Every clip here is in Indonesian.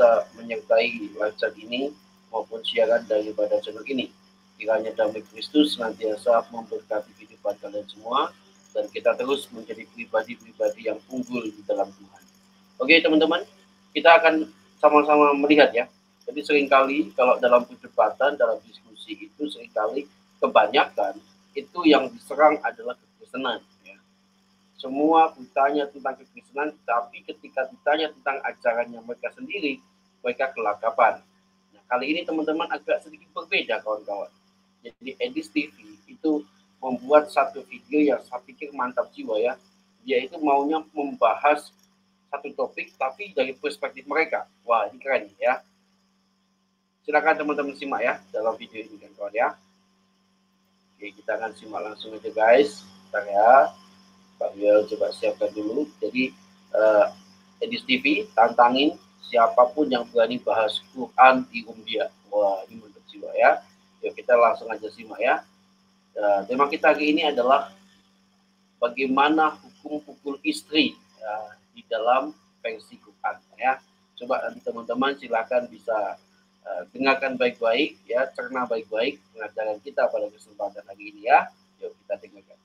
bisa menyertai live chat ini maupun siaran daripada channel ini. Kiranya damai Kristus senantiasa memberkati kehidupan kalian semua, dan kita terus menjadi pribadi-pribadi yang unggul di dalam Tuhan. Oke teman-teman, kita akan sama-sama melihat ya. Jadi seringkali kalau dalam perdebatan, dalam diskusi itu seringkali kebanyakan itu yang diserang adalah kekristenan. Ya. Semua bertanya tentang kekristenan, tapi ketika ditanya tentang ajarannya mereka sendiri, mereka kelagapan. Nah, kali ini teman-teman agak sedikit berbeda kawan-kawan. Jadi Edis TV itu membuat satu video yang saya pikir mantap jiwa ya. Dia itu maunya membahas satu topik tapi dari perspektif mereka. Wah, ini keren ya. Silakan teman-teman simak ya dalam video ini kan kawan ya. Oke, kita akan simak langsung aja guys. Bentar ya. Pak Wil coba siapkan dulu. Jadi Edis TV tantangin siapapun yang berani bahas Quran di room dia. Wah, ini mantap jiwa ya. Yuk kita langsung aja simak ya. Tema kita hari ini adalah bagaimana hukum pukul istri di dalam versi Quran ya. Coba nanti teman-teman silakan bisa dengarkan baik-baik ya, cerna baik-baik pengajaran kita pada kesempatan hari ini ya. Yuk kita dengarkan.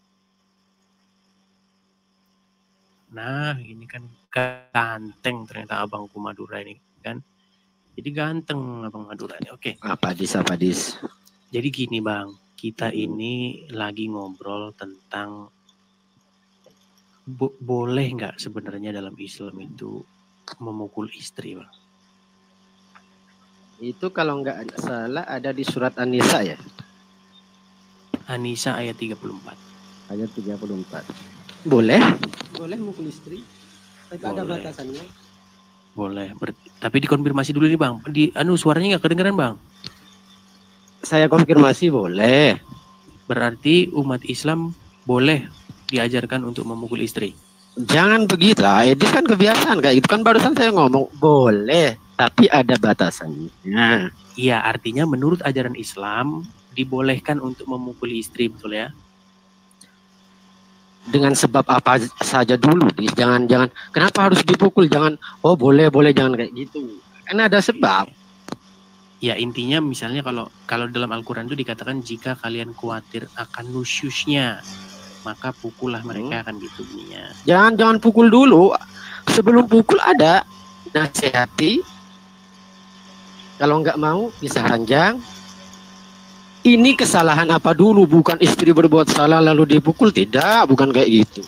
Nah, ini kan ganteng ternyata abangku Madura ini kan. Jadi ganteng abang Madura ini. Oke. Apa dis? Jadi gini bang, kita ini lagi ngobrol tentang boleh nggak sebenarnya dalam Islam itu memukul istri bang? Itu kalau nggak salah ada di surat An-Nisa ya? An-Nisa ayat 34. Ayat 34. Boleh mukul istri, tapi ada batasannya. Boleh, tapi dikonfirmasi dulu nih bang. Suaranya nggak kedengeran bang? Saya konfirmasi boleh. Berarti umat Islam boleh diajarkan untuk memukul istri. Jangan begitu lah, Edis kan kebiasaan kayak gitu kan, barusan saya ngomong boleh, tapi ada batasannya. Iya, artinya menurut ajaran Islam dibolehkan untuk memukul istri, betul ya? Dengan sebab apa saja dulu, jangan kenapa harus dipukul, jangan boleh jangan kayak gitu. Karena ada sebab. Ya intinya misalnya kalau dalam Al-Quran itu dikatakan jika kalian khawatir akan nusyusnya, maka pukullah mereka, akan gitu bunyinya. Jangan pukul dulu. Sebelum pukul ada nasihati. Kalau nggak mau bisa ranjang. Ini kesalahan apa dulu, bukan istri berbuat salah lalu dipukul, tidak, bukan kayak gitu.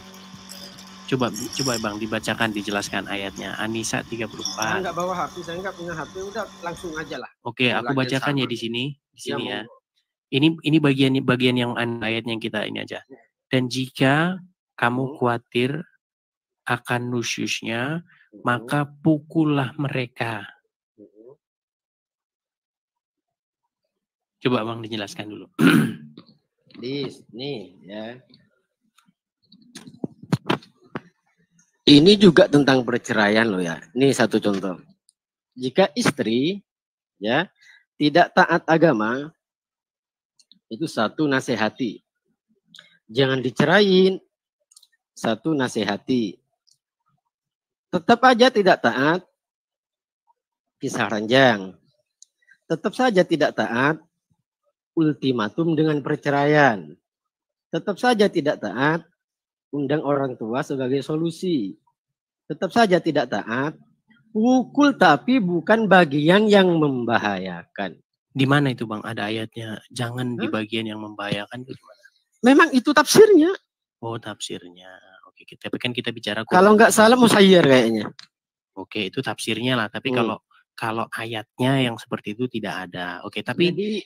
Coba bang dibacakan, dijelaskan ayatnya. An-Nisa 34. Saya nggak bawa HP, saya nggak punya HP, udah langsung aja lah. Oke, aku bacakan ya di sini ya. Ini bagian yang ayat yang kita ini aja. Dan jika kamu khawatir akan nusyusnya, maka pukullah mereka. Coba bang dijelaskan dulu. Nih ya. Ini juga tentang perceraian loh ya. Ini satu contoh. Jika istri ya tidak taat agama, itu satu nasihati. Jangan dicerain. Satu nasihati. Tetap aja tidak taat, pisah ranjang. Tetap saja tidak taat, ultimatum dengan perceraian. Tetap saja tidak taat, undang orang tua sebagai solusi. Tetap saja tidak taat, pukul tapi bukan bagian yang membahayakan. Di mana itu bang? Ada ayatnya. Jangan di bagian yang membahayakan itu gimana? Memang itu tafsirnya. Oh tafsirnya. Oke, tapi kan kita bicara. Kalau nggak salah musayyir kayaknya. Oke, itu tafsirnya lah. Tapi kalau ayatnya yang seperti itu tidak ada. Oke, tapi jadi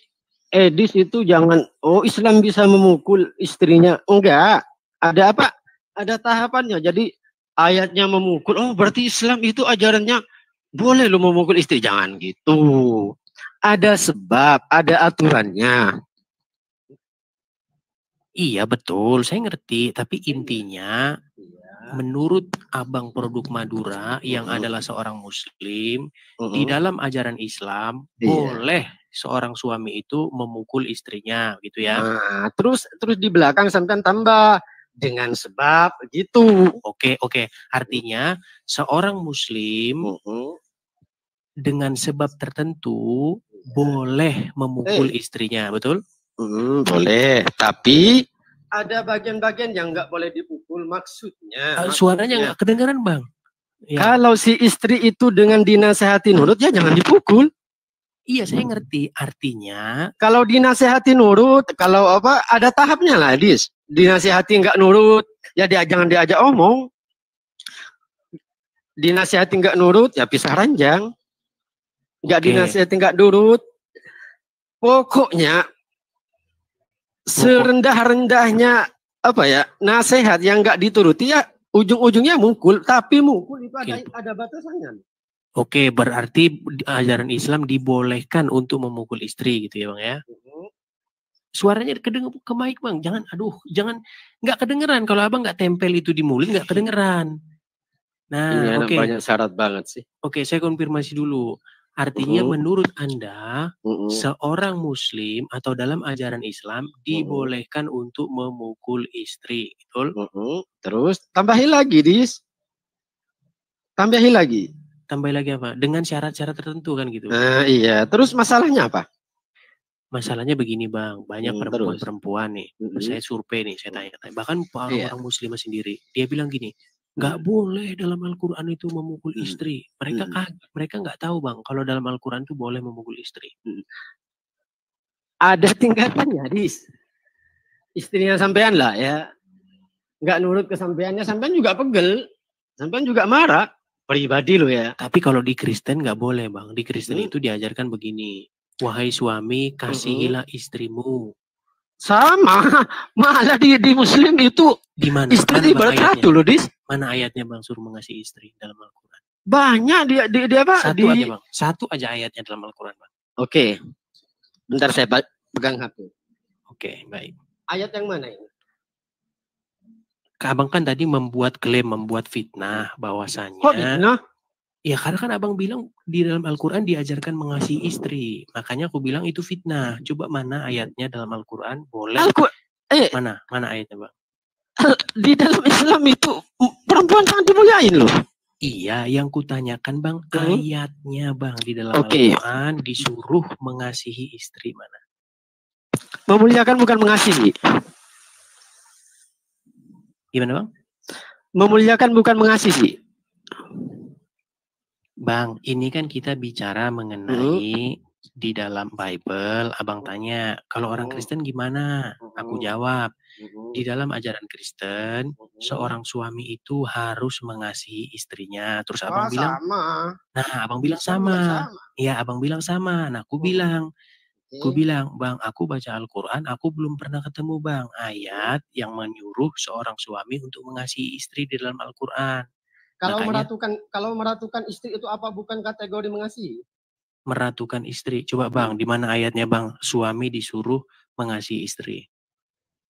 Edis itu jangan, Islam bisa memukul istrinya. Enggak. Ada apa? Ada tahapannya. Jadi ayatnya memukul, berarti Islam itu ajarannya boleh lo memukul istri. Jangan gitu. Ada sebab, ada aturannya. Iya betul, saya ngerti. Tapi intinya menurut Abang Produk Madura yang adalah seorang Muslim, di dalam ajaran Islam boleh seorang suami itu memukul istrinya, gitu ya. Nah, terus di belakang sampai tambah dengan sebab gitu. Oke. Artinya seorang Muslim dengan sebab tertentu boleh memukul istrinya, betul? Boleh, tapi ada bagian-bagian yang nggak boleh dipukul, maksudnya. Suaranya nggak kedengaran, Bang. Ya. Kalau si istri itu dengan dinasehati nurut, ya jangan dipukul. Iya, saya ngerti. Artinya, kalau dinasehati nurut, kalau apa, ada tahapnya lah, Dis. Dinasehati nggak nurut, ya jangan diajak omong. Dinasehati nggak nurut, ya pisah ranjang. Nggak dinasehati nggak nurut, pokoknya serendah-rendahnya apa ya, nasihat yang nggak dituruti ya ujung-ujungnya mukul. Tapi mukul itu ada batasannya. Oke, berarti ajaran Islam dibolehkan untuk memukul istri gitu ya, Bang ya. Suaranya kedengar ke mic, Bang. Jangan, jangan, nggak kedengeran. Kalau Abang nggak tempel itu di mulut, nggak kedengeran. Nah, oke. Banyak syarat banget sih. Oke, saya konfirmasi dulu. Artinya menurut Anda, seorang muslim atau dalam ajaran Islam dibolehkan untuk memukul istri, betul? Terus tambahin lagi, Dis. Tambahin lagi. Tambahin lagi apa? Dengan syarat-syarat tertentu kan gitu. Iya, terus masalahnya apa? Masalahnya begini, Bang, banyak perempuan-perempuan nih, saya survei nih, saya tanya, bahkan orang-orang muslimah sendiri, dia bilang gini, nggak boleh dalam Al-Quran itu memukul istri. Mereka nggak tahu, Bang, kalau dalam Al-Quran itu boleh memukul istri. Ada tingkatannya, Dis. Istrinya sampean lah ya, nggak nurut ke sampeannya, sampean juga pegel, sampean juga marah. Pribadi lo ya. Tapi kalau di Kristen nggak boleh, Bang. Di Kristen itu diajarkan begini, wahai suami, kasihilah istrimu. Sama, malah di Muslim itu di mana? Istri ibarat ratu loh, Dis. Mana ayatnya, Bang, suruh mengasihi istri dalam Al-Quran? Banyak dia apa? Satu aja, Bang. Satu aja ayatnya dalam Al-Quran, Bang. Oke. Bentar saya pegang HP. Oke, baik. Ayat yang mana ini? Abang kan tadi membuat klaim, membuat fitnah bahwasanya. Kok fitnah? Ya karena kan Abang bilang di dalam Al-Quran diajarkan mengasihi istri. Makanya aku bilang itu fitnah. Coba mana ayatnya dalam Al-Quran? Boleh. Mana ayatnya, Bang? Di dalam Islam itu perempuan sangat dimuliain loh. Iya, yang kutanyakan, Bang, ayatnya, Bang, di dalam Al-Quran disuruh mengasihi istri mana? Memuliakan bukan mengasihi. Gimana, Bang? Memuliakan bukan mengasihi. Bang, ini kan kita bicara mengenai di dalam Bible. Abang tanya, kalau orang Kristen gimana? Aku jawab, di dalam ajaran Kristen, seorang suami itu harus mengasihi istrinya. Terus Abang bilang, sama. Nah, Abang bilang sama. Ya, Abang bilang sama. Nah, aku bilang, Bang, aku baca Al-Quran, aku belum pernah ketemu, Bang, ayat yang menyuruh seorang suami untuk mengasihi istri di dalam Al-Quran. Kalau meratukan istri itu apa bukan kategori mengasihi? Meratukan istri. Coba, Bang, di mana ayatnya, Bang, suami disuruh mengasihi istri?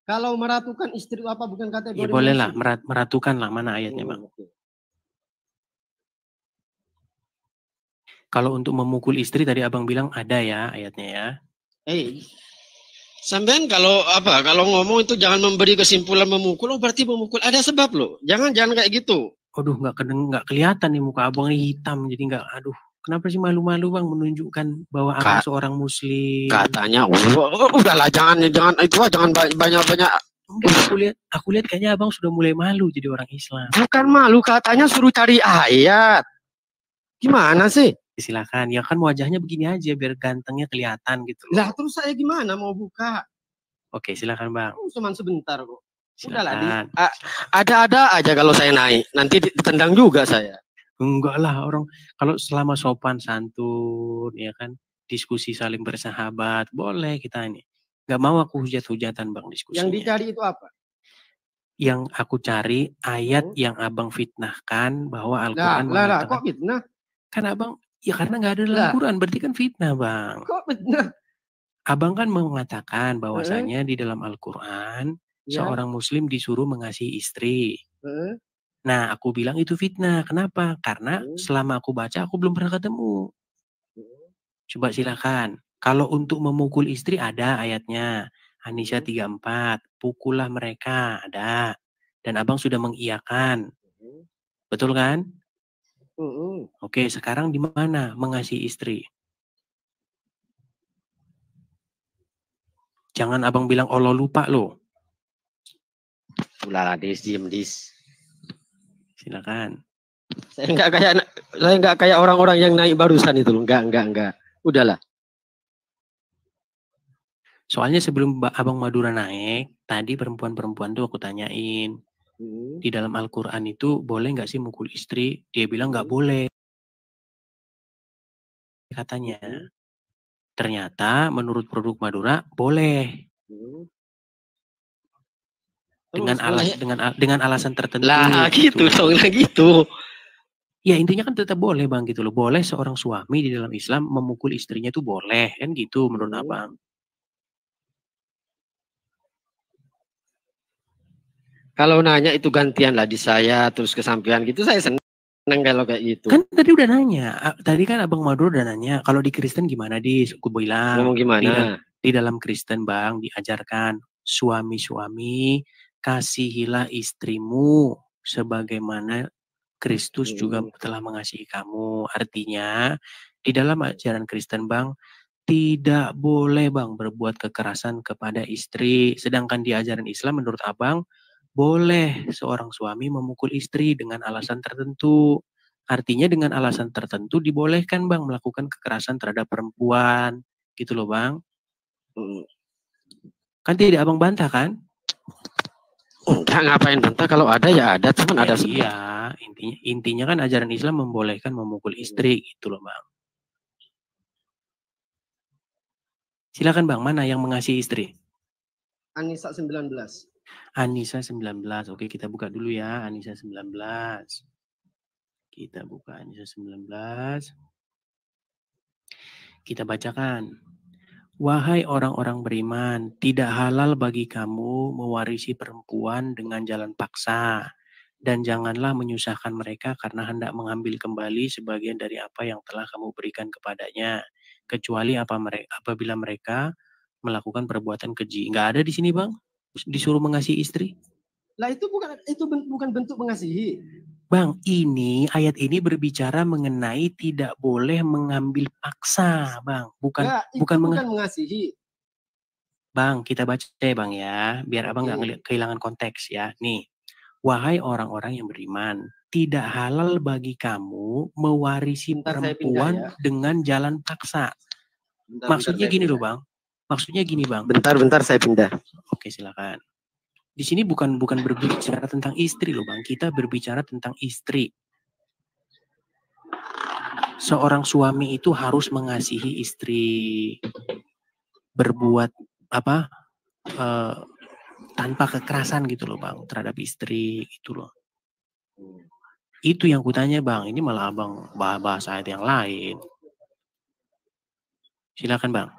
Kalau meratukan istri itu apa bukan kategori mengasihi? Ya boleh lah, meratukan lah, mana ayatnya, Bang? Kalau untuk memukul istri tadi Abang bilang ada ya ayatnya ya. Sampean kalau ngomong itu jangan memberi kesimpulan memukul, berarti memukul ada sebab loh. Jangan kayak gitu. Aduh, nggak kelihatan nih muka Abang ini hitam, jadi nggak. Aduh, kenapa sih malu-malu, Bang, menunjukkan bahwa Abang seorang muslim? Katanya, udahlah jangan banyak. Aku lihat kayaknya Abang sudah mulai malu jadi orang Islam. Bukan malu, katanya suruh cari ayat. Gimana sih? Silakan, ya kan wajahnya begini aja biar gantengnya kelihatan gitu. Lah terus saya gimana mau buka? Oke, silakan, Bang. Cuma sebentar kok. Udahlah, ada aja kalau saya naik, nanti ditendang juga saya. Enggak lah, orang kalau selama sopan santun ya kan, diskusi saling bersahabat, boleh kita ini. Nggak mau aku hujat-hujatan, Bang, diskusinya. Yang dicari itu apa? Yang aku cari ayat yang Abang fitnahkan bahwa Al-Quran mengatakan. Kok fitnah? Kan Abang, ya karena nggak ada dalam Al-Quran, berarti kan fitnah, Bang. Kok fitnah? Abang kan mengatakan bahwasanya di dalam Al-Quran seorang muslim disuruh mengasihi istri. Nah, aku bilang itu fitnah. Kenapa? Karena selama aku baca, aku belum pernah ketemu. Coba silakan. Kalau untuk memukul istri ada ayatnya. An-Nisa 34. Pukullah mereka. Ada. Dan Abang sudah mengiyakan. Betul kan? Oke, sekarang di mana mengasihi istri? Jangan abang bilang Allah lupa loh. Ulah diem dis. Silakan. Saya nggak kayak orang-orang yang naik barusan itu loh. Enggak. Udahlah. Soalnya sebelum Abang Madura naik, tadi perempuan-perempuan tuh aku tanyain. Di dalam Al-Quran itu boleh nggak sih mukul istri? Dia bilang nggak boleh. Katanya. Ternyata menurut produk Madura boleh. Dengan alasan tertentu. Lah gitu dong, gitu. Ya intinya kan tetap boleh bang gitu loh. Boleh seorang suami di dalam Islam memukul istrinya itu boleh kan gitu menurut abang. Kalau nanya itu gantian lah di saya terus kesampian gitu saya seneng kalau kayak gitu. Kan tadi udah nanya. Tadi kan abang Madura udah nanya. Kalau di Kristen gimana Aku bilang. Ngomong gimana? Di dalam Kristen bang diajarkan suami-suami kasihilah istrimu sebagaimana Kristus juga telah mengasihi kamu. Artinya di dalam ajaran Kristen bang tidak boleh bang berbuat kekerasan kepada istri. Sedangkan di ajaran Islam menurut abang boleh seorang suami memukul istri dengan alasan tertentu. Artinya dengan alasan tertentu dibolehkan bang melakukan kekerasan terhadap perempuan. Gitu loh bang. Kan tidak abang bantah kan? Enggak, ngapain bantah, kalau ada ya ada, cuman ada Iya, intinya kan ajaran Islam membolehkan memukul istri gitu loh bang. Silakan bang, mana yang mengasihi istri? Anissa 19. Anissa 19. Oke, kita buka dulu ya Anissa 19. Kita buka Anissa 19. Kita bacakan. Wahai orang-orang beriman, tidak halal bagi kamu mewarisi perempuan dengan jalan paksa. Dan janganlah menyusahkan mereka karena hendak mengambil kembali sebagian dari apa yang telah kamu berikan kepadanya. Kecuali apabila mereka melakukan perbuatan keji. Nggak ada di sini bang? Disuruh mengasihi istri? Lah itu bukan bentuk mengasihi. Bang, ayat ini berbicara mengenai tidak boleh mengambil paksa, bang. Bukan mengasihi. Bang, kita baca ya bang ya, biar abang nggak kehilangan konteks ya. Nih, wahai orang-orang yang beriman, tidak halal bagi kamu mewarisi perempuan dengan jalan paksa. Maksudnya gini loh bang. Maksudnya gini bang. Bentar saya pindah. Oke, silakan. Di sini bukan berbicara tentang istri loh bang. Kita berbicara tentang istri. Seorang suami itu harus mengasihi istri, berbuat apa tanpa kekerasan gitu loh bang terhadap istri gitu loh. Itu yang kutanya bang. Ini malah abang bahas ayat yang lain. Silakan bang.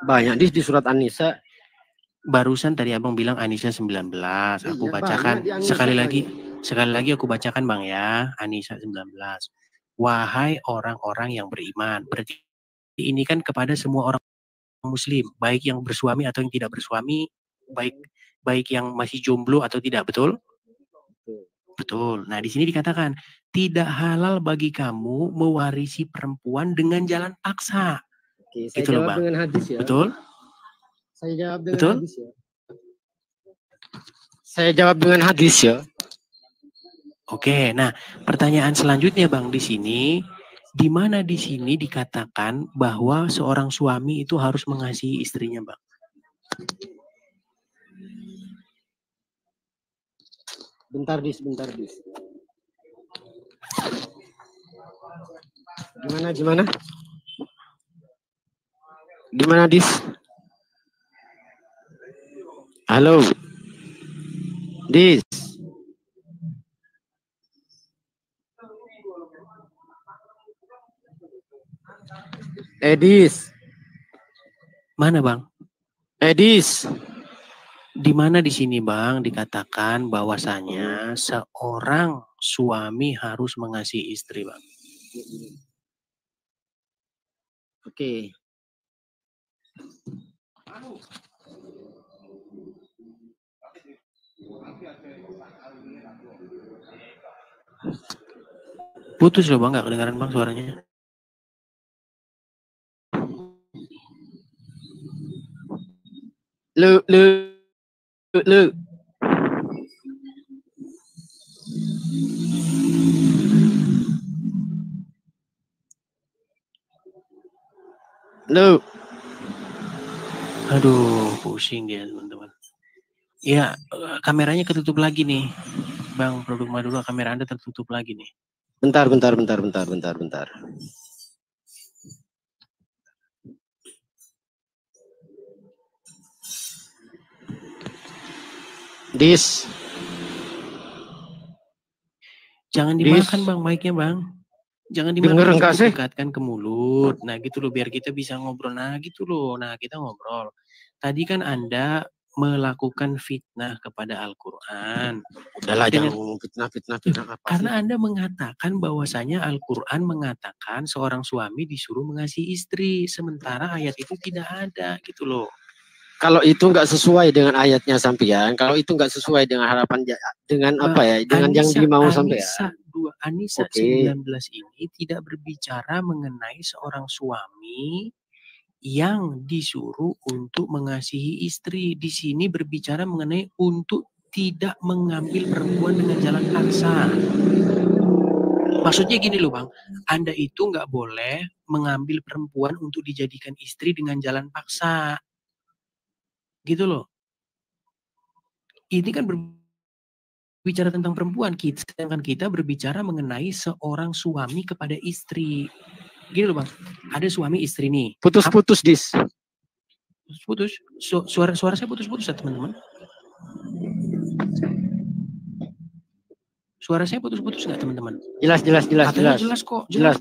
Banyak di surat An-Nisa. Barusan tadi abang bilang An-Nisa 19. Aku bacakan sekali lagi aku bacakan bang ya. An-Nisa 19. Wahai orang-orang yang beriman. Berarti ini kan kepada semua orang muslim, baik yang bersuami atau yang tidak bersuami, baik yang masih jomblo atau tidak, betul? Betul. Nah, di sini dikatakan tidak halal bagi kamu mewarisi perempuan dengan jalan paksa. Oke, saya gitu jawab bang. Dengan hadis ya. Betul? Saya jawab dengan hadis ya. Saya jawab dengan hadis ya. Oke, nah pertanyaan selanjutnya bang di sini, di mana di sini dikatakan bahwa seorang suami itu harus mengasihi istrinya bang? Bentar dis. Gimana? Gimana dis? Halo. Dis. Edis. Mana bang? Edis. Di mana di sini bang dikatakan bahwasanya seorang suami harus mengasihi istri bang? Oke. Putus loh Bang, nggak kedengaran Bang suaranya. Lu. Lu. Aduh, pusing dia teman-teman. Ya, kameranya ketutup lagi nih. Bang, produk Madura, kamera Anda tertutup lagi nih. Bentar. Dis. Jangan dimakan Bang, mic-nya Bang. Jangan dimakan, dekatkan ke mulut. Nah gitu loh, biar kita bisa ngobrol. Nah gitu loh, nah kita ngobrol. Tadi kan Anda melakukan fitnah kepada Al-Quran. Udahlah, jangan fitnah apa karena Anda mengatakan bahwasanya Al-Quran mengatakan seorang suami disuruh mengasihi istri. Sementara ayat itu tidak ada gitu loh. Kalau itu nggak sesuai dengan ayatnya sampean, kalau itu nggak sesuai dengan harapan, dengan apa ya, dengan yang dimau sampean. An-Nisa 19 ini tidak berbicara mengenai seorang suami yang disuruh untuk mengasihi istri. Di sini berbicara mengenai untuk tidak mengambil perempuan dengan jalan paksa. Maksudnya gini loh Bang, Anda itu nggak boleh mengambil perempuan untuk dijadikan istri dengan jalan paksa. Gitu loh. Ini kan berbicara tentang perempuan, sedangkan kita berbicara mengenai seorang suami kepada istri. Gini loh Bang, ada suami istri nih. Putus Dis. Putus. Suara saya putus-putus ya teman-teman. Suara saya putus-putus nggak teman-teman? Jelas kok. Jelas.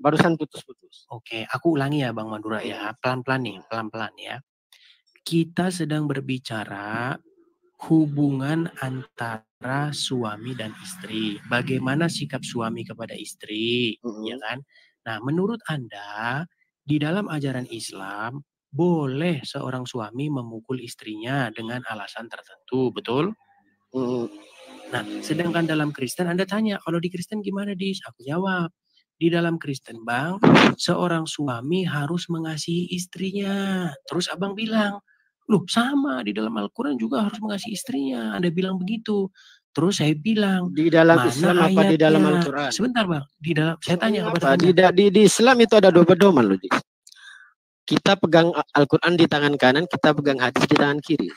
Barusan putus-putus. Oke, aku ulangi ya Bang Madura ya, pelan-pelan ya. Kita sedang berbicara hubungan antara suami dan istri. Bagaimana sikap suami kepada istri, ya kan? Nah, menurut Anda di dalam ajaran Islam boleh seorang suami memukul istrinya dengan alasan tertentu, betul? Nah, sedangkan dalam Kristen Anda tanya, kalau di Kristen gimana Dis? Aku jawab, di dalam Kristen Bang, seorang suami harus mengasihi istrinya. Terus Abang bilang, loh sama, di dalam Al-Quran juga harus mengasihi istrinya. Anda bilang begitu. Terus saya bilang, di dalam mana Islam ayatnya? apa di dalam Al-Quran? Sebentar Bang, di dalam saya tanya kepada di Islam itu ada dua pedoman loh. Kita pegang Al-Quran di tangan kanan, kita pegang hadis di tangan kiri.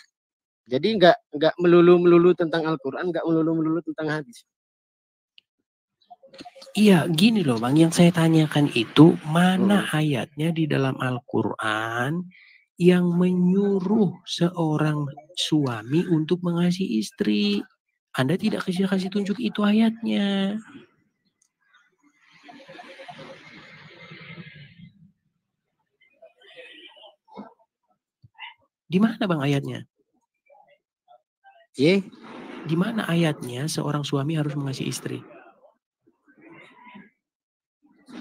Jadi nggak melulu tentang Al-Quran, nggak melulu tentang hadis. Iya, gini loh Bang, yang saya tanyakan itu mana ayatnya di dalam Al-Quran yang menyuruh seorang suami untuk mengasihi istri. Anda tidak kasih tunjuk itu ayatnya. Di mana Bang ayatnya? Di mana ayatnya seorang suami harus mengasihi istri?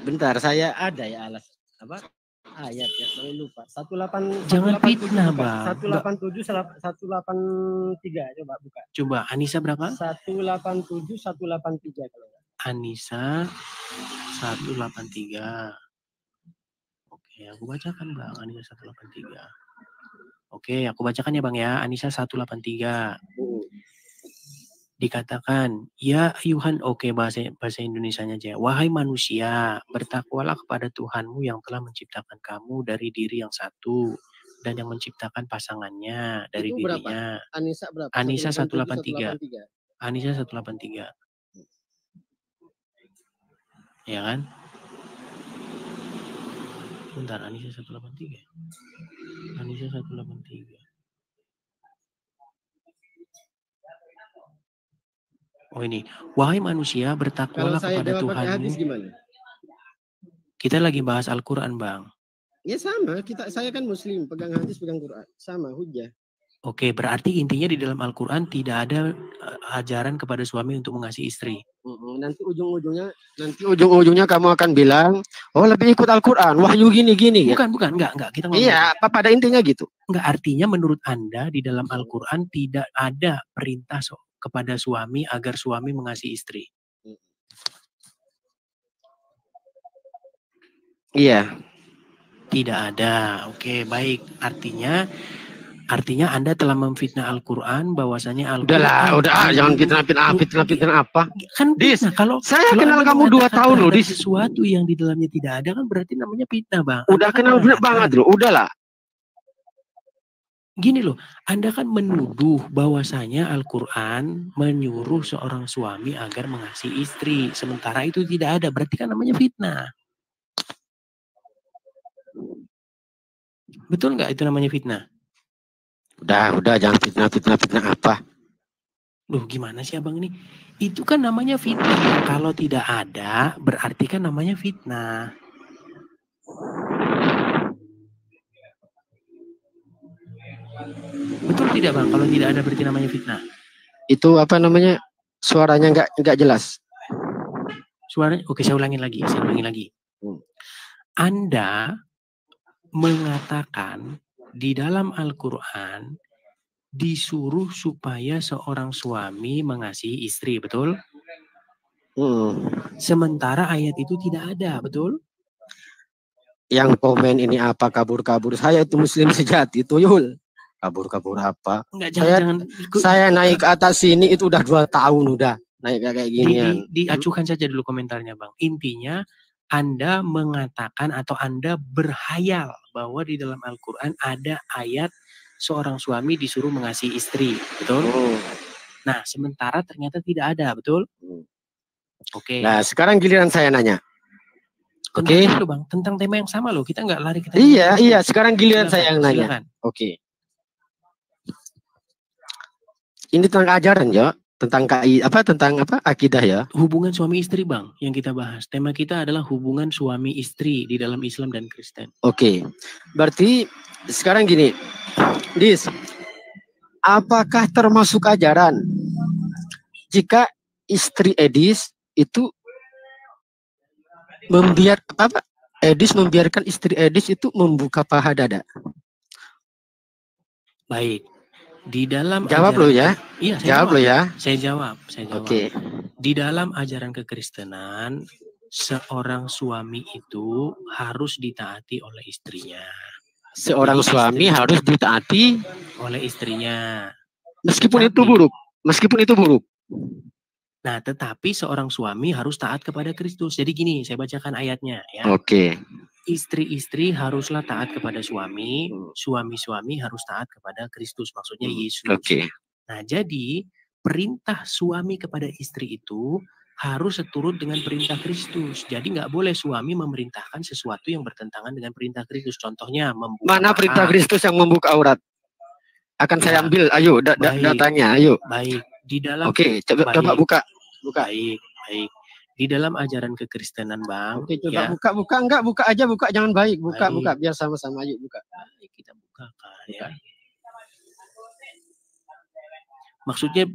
Bentar, saya ada ya ayat ya, saya lupa. 18. Jangan fitnah Bang. 187 183 coba buka. Coba Anissa berapa? 187 183 kalau enggak. Anissa 183. Oke, aku bacakan Bang, Anissa 183. Oke, aku bacakan ya Bang ya, Anissa 183. Dikatakan, ya ayuhan, oke bahasa Indonesianya aja. Wahai manusia, bertakwalah kepada Tuhanmu yang telah menciptakan kamu dari diri yang satu dan yang menciptakan pasangannya dari itu dirinya. Berapa? Anissa berapa? Anissa 183. Anissa 183. Ya kan? Bentar, Anissa 183. Anissa 183. Oh ini, wahai manusia bertakwalah kepada Tuhanmu. Kita lagi bahas Al-Quran Bang. Ya sama, saya kan Muslim, pegang hadis, pegang Quran, sama hujah. Oke, berarti intinya di dalam Al-Quran tidak ada ajaran kepada suami untuk mengasihi istri. Nanti ujung-ujungnya kamu akan bilang, oh lebih ikut Al-Quran, wahyu gini-gini. Bukan, enggak. Kita iya, apa pada intinya gitu. Enggak, artinya menurut Anda di dalam Al-Quran tidak ada perintah kepada suami agar suami mengasihi istri. Iya. Tidak ada. Oke, baik. Artinya Anda telah memfitnah Al-Quran bahwasanya Al-Quran. Udah, jangan fitnah apa. Kan fitnah. Kalau kenal kamu 2 tahun loh, Dis. Sesuatu yang di dalamnya tidak ada kan berarti namanya fitnah, Bang. Udah kenal banget loh, udahlah. Gini loh, Anda kan menuduh bahwasanya Al-Quran menyuruh seorang suami agar mengasihi istri. Sementara itu tidak ada, berarti kan namanya fitnah. Betul nggak itu namanya fitnah? Udah, jangan fitnah apa. Loh, gimana sih abang ini? Itu kan namanya fitnah. Kalau tidak ada, berarti kan namanya fitnah. Betul tidak bang? Kalau tidak ada berarti namanya fitnah. Itu apa namanya? Suaranya nggak jelas. Suaranya, oke saya ulangin lagi. Anda mengatakan di dalam Al-Quran disuruh supaya seorang suami mengasihi istri, betul? Sementara ayat itu tidak ada, betul? Yang komen ini apa kabur-kabur? Saya itu muslim sejati, tuyul. Kabur-kabur apa? Enggak, saya naik ke atas sini itu udah 2 tahun udah naik kayak gini. Diacuhkan saja dulu komentarnya bang. Intinya Anda mengatakan atau Anda berhayal bahwa di dalam Al-Quran ada ayat seorang suami disuruh mengasihi istri, betul? Nah, sementara ternyata tidak ada, betul? Oke. Nah, sekarang giliran saya nanya. Oke. Bang, tentang tema yang sama loh. Kita nggak lari ke tema. Iya. Sekarang giliran saya yang nanya. Oke. Ini tentang ajaran ya, tentang akidah ya. Hubungan suami istri bang, yang kita bahas. Tema kita adalah hubungan suami istri di dalam Islam dan Kristen. Oke. Berarti sekarang gini, Dis, apakah termasuk ajaran jika istri Edis itu membiarkan istri Edis itu membuka paha dada? Baik. Di dalam jawab lo ya. Iya, saya jawab. Oke. Di dalam ajaran kekristenan, seorang suami itu harus ditaati oleh istrinya. Seorang suami harus ditaati oleh istrinya. Meskipun itu buruk. Nah, tetapi seorang suami harus taat kepada Kristus. Jadi gini, saya bacakan ayatnya ya. Oke. Istri-istri haruslah taat kepada suami, suami-suami harus taat kepada Kristus, maksudnya Yesus. Oke. Nah, jadi perintah suami kepada istri itu harus seturut dengan perintah Kristus. Jadi nggak boleh suami memerintahkan sesuatu yang bertentangan dengan perintah Kristus. Contohnya membuka. Mana perintah Kristus yang membuka aurat? Akan saya ambil. Ayo, datanya. Ayo. Baik. Di dalam. Oke, coba buka. Baik. Di dalam ajaran kekristenan bang. Oke, coba buka aja, jangan buka biar sama-sama, ayo buka. Baik, kita bukakan ya.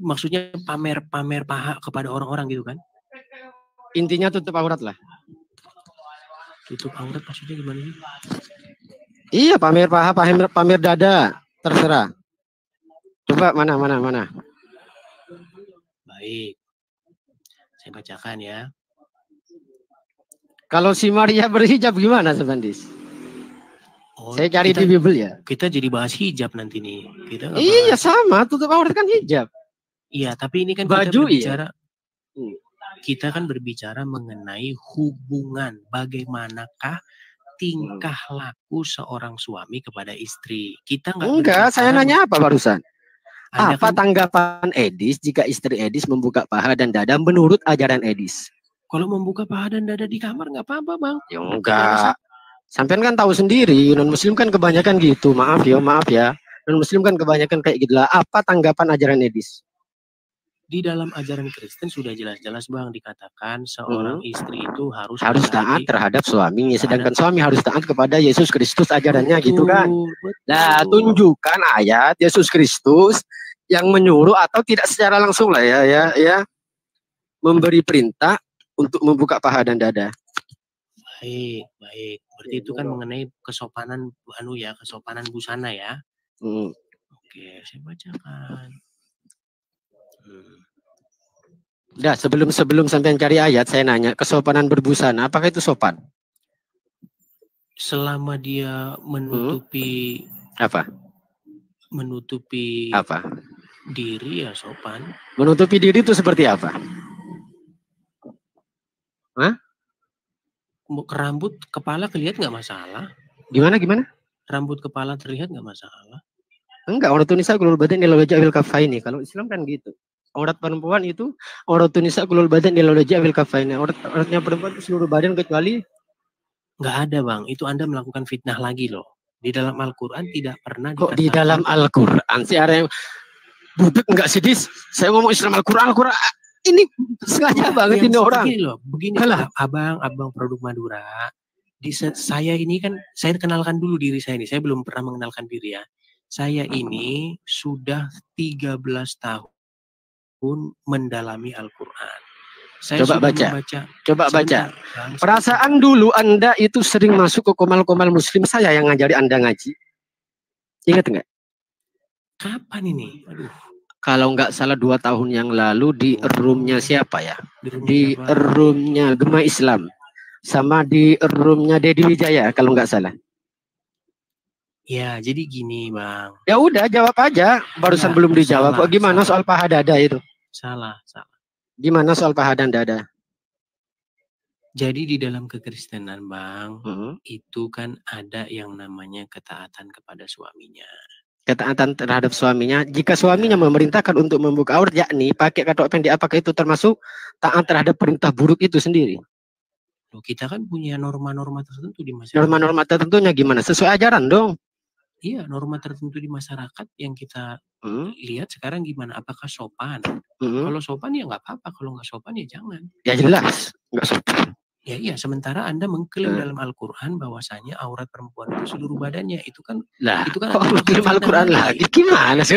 Maksudnya pamer paha kepada orang-orang gitu kan? Intinya tutup aurat lah. Tutup aurat maksudnya gimana sih? Iya, pamer paha, pamer dada, terserah. Coba mana. Baik. Saya bacakan ya. Kalau si Maria berhijab gimana Sebandis? Saya cari di Bible ya. Kita jadi bahas hijab nanti nih. Iya sama, tutup aurat kan hijab. Iya, tapi ini kan baju kita kan berbicara mengenai hubungan, bagaimanakah tingkah laku seorang suami kepada istri. Kita enggak, saya nanya apa barusan? Apa tanggapan Edis jika istri Edis membuka paha dan dada menurut ajaran Edis? Kalau membuka paha dan dada di kamar nggak apa-apa bang. Ya enggak. Sampean kan tahu sendiri, non muslim kan kebanyakan gitu. Maaf ya. Non muslim kan kebanyakan kayak gitu lah. Apa tanggapan ajaran Edis? Di dalam ajaran Kristen sudah jelas-jelas Bang dikatakan seorang istri itu harus taat terhadap suaminya, sedangkan suami harus taat kepada Yesus Kristus ajarannya, gitu kan. Nah, tunjukkan ayat Yesus Kristus yang menyuruh atau tidak secara langsung lah ya memberi perintah untuk membuka paha dan dada. Baik. Berarti itu kan mengenai kesopanan kesopanan busana ya. Oke, saya bacakan. Udah, sebelum sampai cari ayat, saya nanya, kesopanan berbusana, apakah itu sopan? Selama dia menutupi menutupi diri ya sopan. Menutupi diri itu seperti apa? Rambut kepala kelihatan nggak masalah. Gimana? Rambut kepala terlihat nggak masalah. Enggak, auratun nisa kulul badan ila wajhi awil kafaini. Kalau Islam kan gitu. Aurat perempuan itu auratun nisa kulul badan ila wajhi awil kafaini. Auratnya perempuan itu seluruh badan kecuali. Enggak ada Bang, itu Anda melakukan fitnah lagi loh. Di dalam Al-Quran tidak pernah dikatakan. Kok di dalam Al-Quran sih ada yang budek enggak sidis? Saya ngomong Islam Al-Quran ini sengaja banget ini orang. Begini abang produk Madura. Saya ini kan, saya kenalkan dulu diri saya ini. Saya belum pernah mengenalkan diri ya. Saya ini sudah 13 tahun mendalami Al-Quran. Saya Coba baca. Perasaan dulu Anda itu sering masuk ke komal-komal muslim saya yang ngajari Anda ngaji. Ingat enggak? Kapan ini? Aduh. Kalau nggak salah 2 tahun yang lalu di roomnya siapa ya? Di roomnya Gema Islam. Sama di roomnya Dedi Wijaya kalau nggak salah. Ya, jadi gini Bang. Ya udah jawab aja. Barusan belum dijawab. Gimana soal paha dada itu? Salah. Gimana soal paha dan dada? Jadi di dalam kekristenan Bang, itu kan ada yang namanya ketaatan kepada suaminya. Ketaatan terhadap suaminya. Jika suaminya memerintahkan untuk membuka aurat, yakni pakai katok pendek, apakah itu termasuk taat terhadap perintah buruk itu sendiri? Loh, kita kan punya norma-norma tertentu di masyarakat. Norma-norma tertentunya gimana? Sesuai ajaran dong. Iya, norma tertentu di masyarakat yang kita lihat sekarang gimana? Apakah sopan? Kalau sopan ya nggak apa-apa. Kalau nggak sopan ya jangan. Ya jelas, nggak sopan. Ya iya, sementara Anda mengklaim dalam Al-Quran bahwasanya aurat perempuan itu seluruh badannya. Itu kan kok klaim Al-Quran lagi? Gimana sih?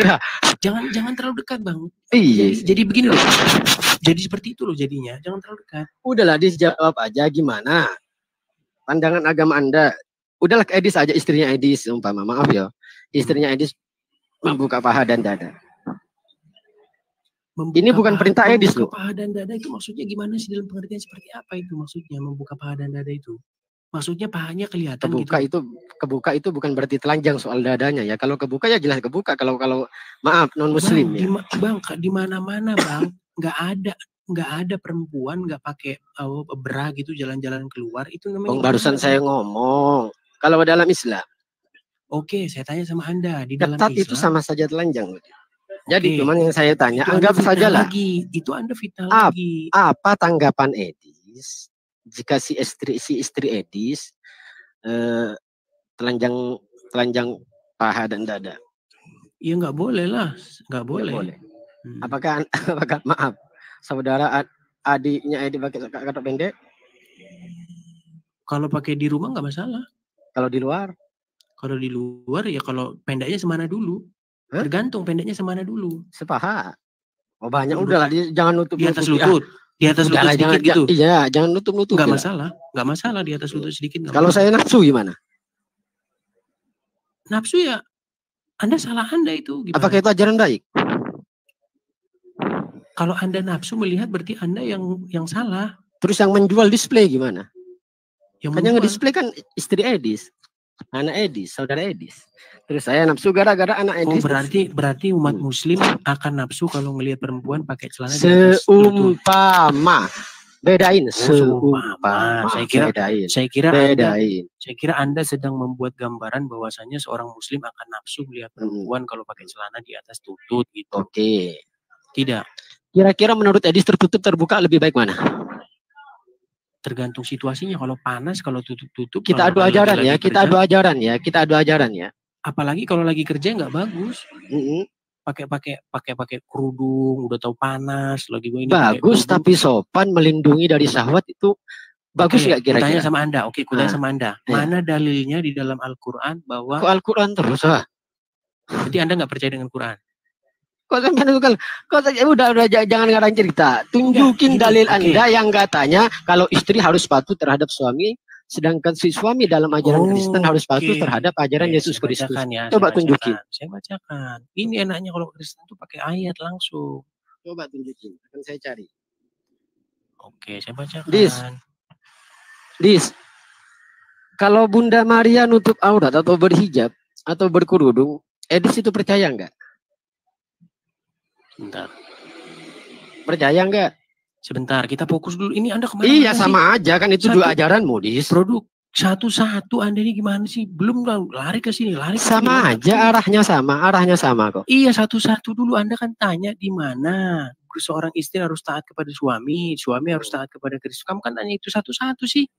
Jangan terlalu dekat Bang. Iya. Jadi begini loh. Jadi seperti itu loh jadinya. Jangan terlalu dekat. Udahlah, dijawab aja gimana pandangan agama Anda. Udahlah, Edis aja, istrinya Edis umpama, maaf ya, istrinya Edis membuka paha dan dada. Ini bukan perintah Edis loh. Paha dan dada itu maksudnya gimana sih, dalam pengertian seperti apa itu maksudnya membuka paha dan dada itu? Maksudnya pahanya kelihatan kebuka itu bukan berarti telanjang soal dadanya ya. Kalau kebuka ya jelas kebuka. Kalau maaf non muslim ya. Bang, di mana-mana Bang, nggak ada perempuan nggak pakai bra gitu jalan-jalan keluar, itu namanya. Barusan saya ngomong kalau dalam Islam. Oke, saya tanya sama Anda, di dalam Islam itu sama saja telanjang. Jadi cuman yang saya tanya, anggap sajalah. Itu Anda fitnah lagi. Apa tanggapan Edis jika si istri Edis telanjang paha dan dada? Ya nggak boleh lah, nggak boleh. Apakah maaf, saudara adiknya Edis pakai katok pendek? Kalau pakai di rumah nggak masalah. Kalau di luar? Kalau di luar ya kalau pendeknya semana dulu. Tergantung pendeknya semana dulu. Sepaha. Oh banyak, udahlah jangan nutup di atas lutut. Di atas lutut sedikit gitu. Iya, jangan nutup-nutup. Nggak masalah di atas lutut sedikit. Kalau saya nafsu gimana? Nafsu ya Anda salah Anda itu. Gimana? Apakah itu ajaran baik? Kalau Anda nafsu melihat berarti Anda yang salah. Terus yang menjual display gimana? Yang ngedisplay kan istri Edis, anak Edis, saudara Edis. Terus saya nafsu gara-gara anak Edis. Oh, berarti umat muslim akan nafsu kalau ngelihat perempuan pakai celana seumpama. Bedain seumpama. Saya kira Anda sedang membuat gambaran bahwasanya seorang muslim akan nafsu melihat perempuan kalau pakai celana di atas lutut gitu. Oke. Tidak. Kira-kira menurut Edis tertutup terbuka lebih baik mana? Tergantung situasinya. Kalau panas, kalau tutup. Kita adu ajaran ya. Apalagi kalau lagi kerja nggak bagus. pakai kerudung, udah tahu panas lagi gue ini. Bagus, tapi sopan, melindungi dari syahwat itu bagus nggak kira-kira? Kutanya sama Anda, kutanya sama Anda. Mana dalilnya di dalam Al-Quran bahwa? Kok Al-Quran terus ah? Berarti Anda nggak percaya dengan Quran? Kok udah jangan ngarang cerita. Tunjukin dalil Anda yang katanya kalau istri harus patuh terhadap suami, sedangkan si suami dalam ajaran Kristen harus patuh terhadap ajaran Yesus Kristus. Coba tunjukin. Saya bacakan. Ini enaknya kalau Kristen tuh pakai ayat langsung. Coba tunjukin. Akan saya cari. Oke, saya bacakan. Dis. Kalau Bunda Maria nutup aurat atau berhijab atau berkerudung, Dis itu percaya nggak? Sebentar. Percaya nggak? Sebentar, kita fokus dulu. Ini Anda kemana? Iya, sama aja kan itu dua ajaran modis. Produk satu-satu Anda ini gimana sih? Belum lari ke sini, lari ke sama sini. Aja arahnya sama kok. Iya, satu-satu dulu. Anda kan tanya di mana seorang istri harus taat kepada suami harus taat kepada Kristus. Kamu kan tanya itu satu-satu sih.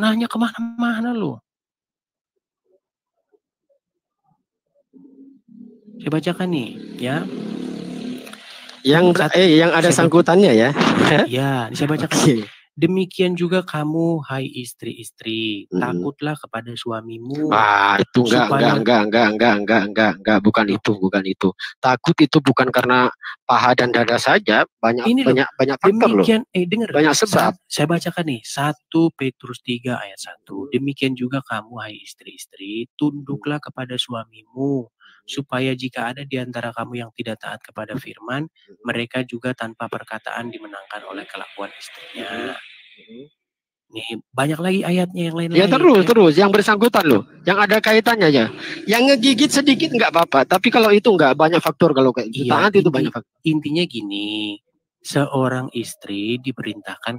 Nanya kemana-mana loh. Saya bacakan nih, ya. Yang ada sangkutannya ya. Ya, saya bacakan. Demikian juga kamu, hai istri-istri, takutlah kepada suamimu. Itu enggak, bukan itu. Takut itu bukan karena paha dan dada saja, banyak faktor loh. Dengar, banyak sebab. Saya bacakan nih, 1 Petrus 3 ayat 1. Demikian juga kamu, hai istri-istri, tunduklah kepada suamimu, supaya jika ada di antara kamu yang tidak taat kepada firman, mereka juga tanpa perkataan dimenangkan oleh kelakuan istrinya. Nih, banyak lagi ayatnya yang lain-lain. Ya terus, yang bersangkutan loh, yang ada kaitannya aja. Yang ngegigit sedikit nggak apa-apa, tapi kalau itu nggak banyak faktor kalau kayak gitu. Taat itu banyak faktor. Intinya gini, seorang istri diperintahkan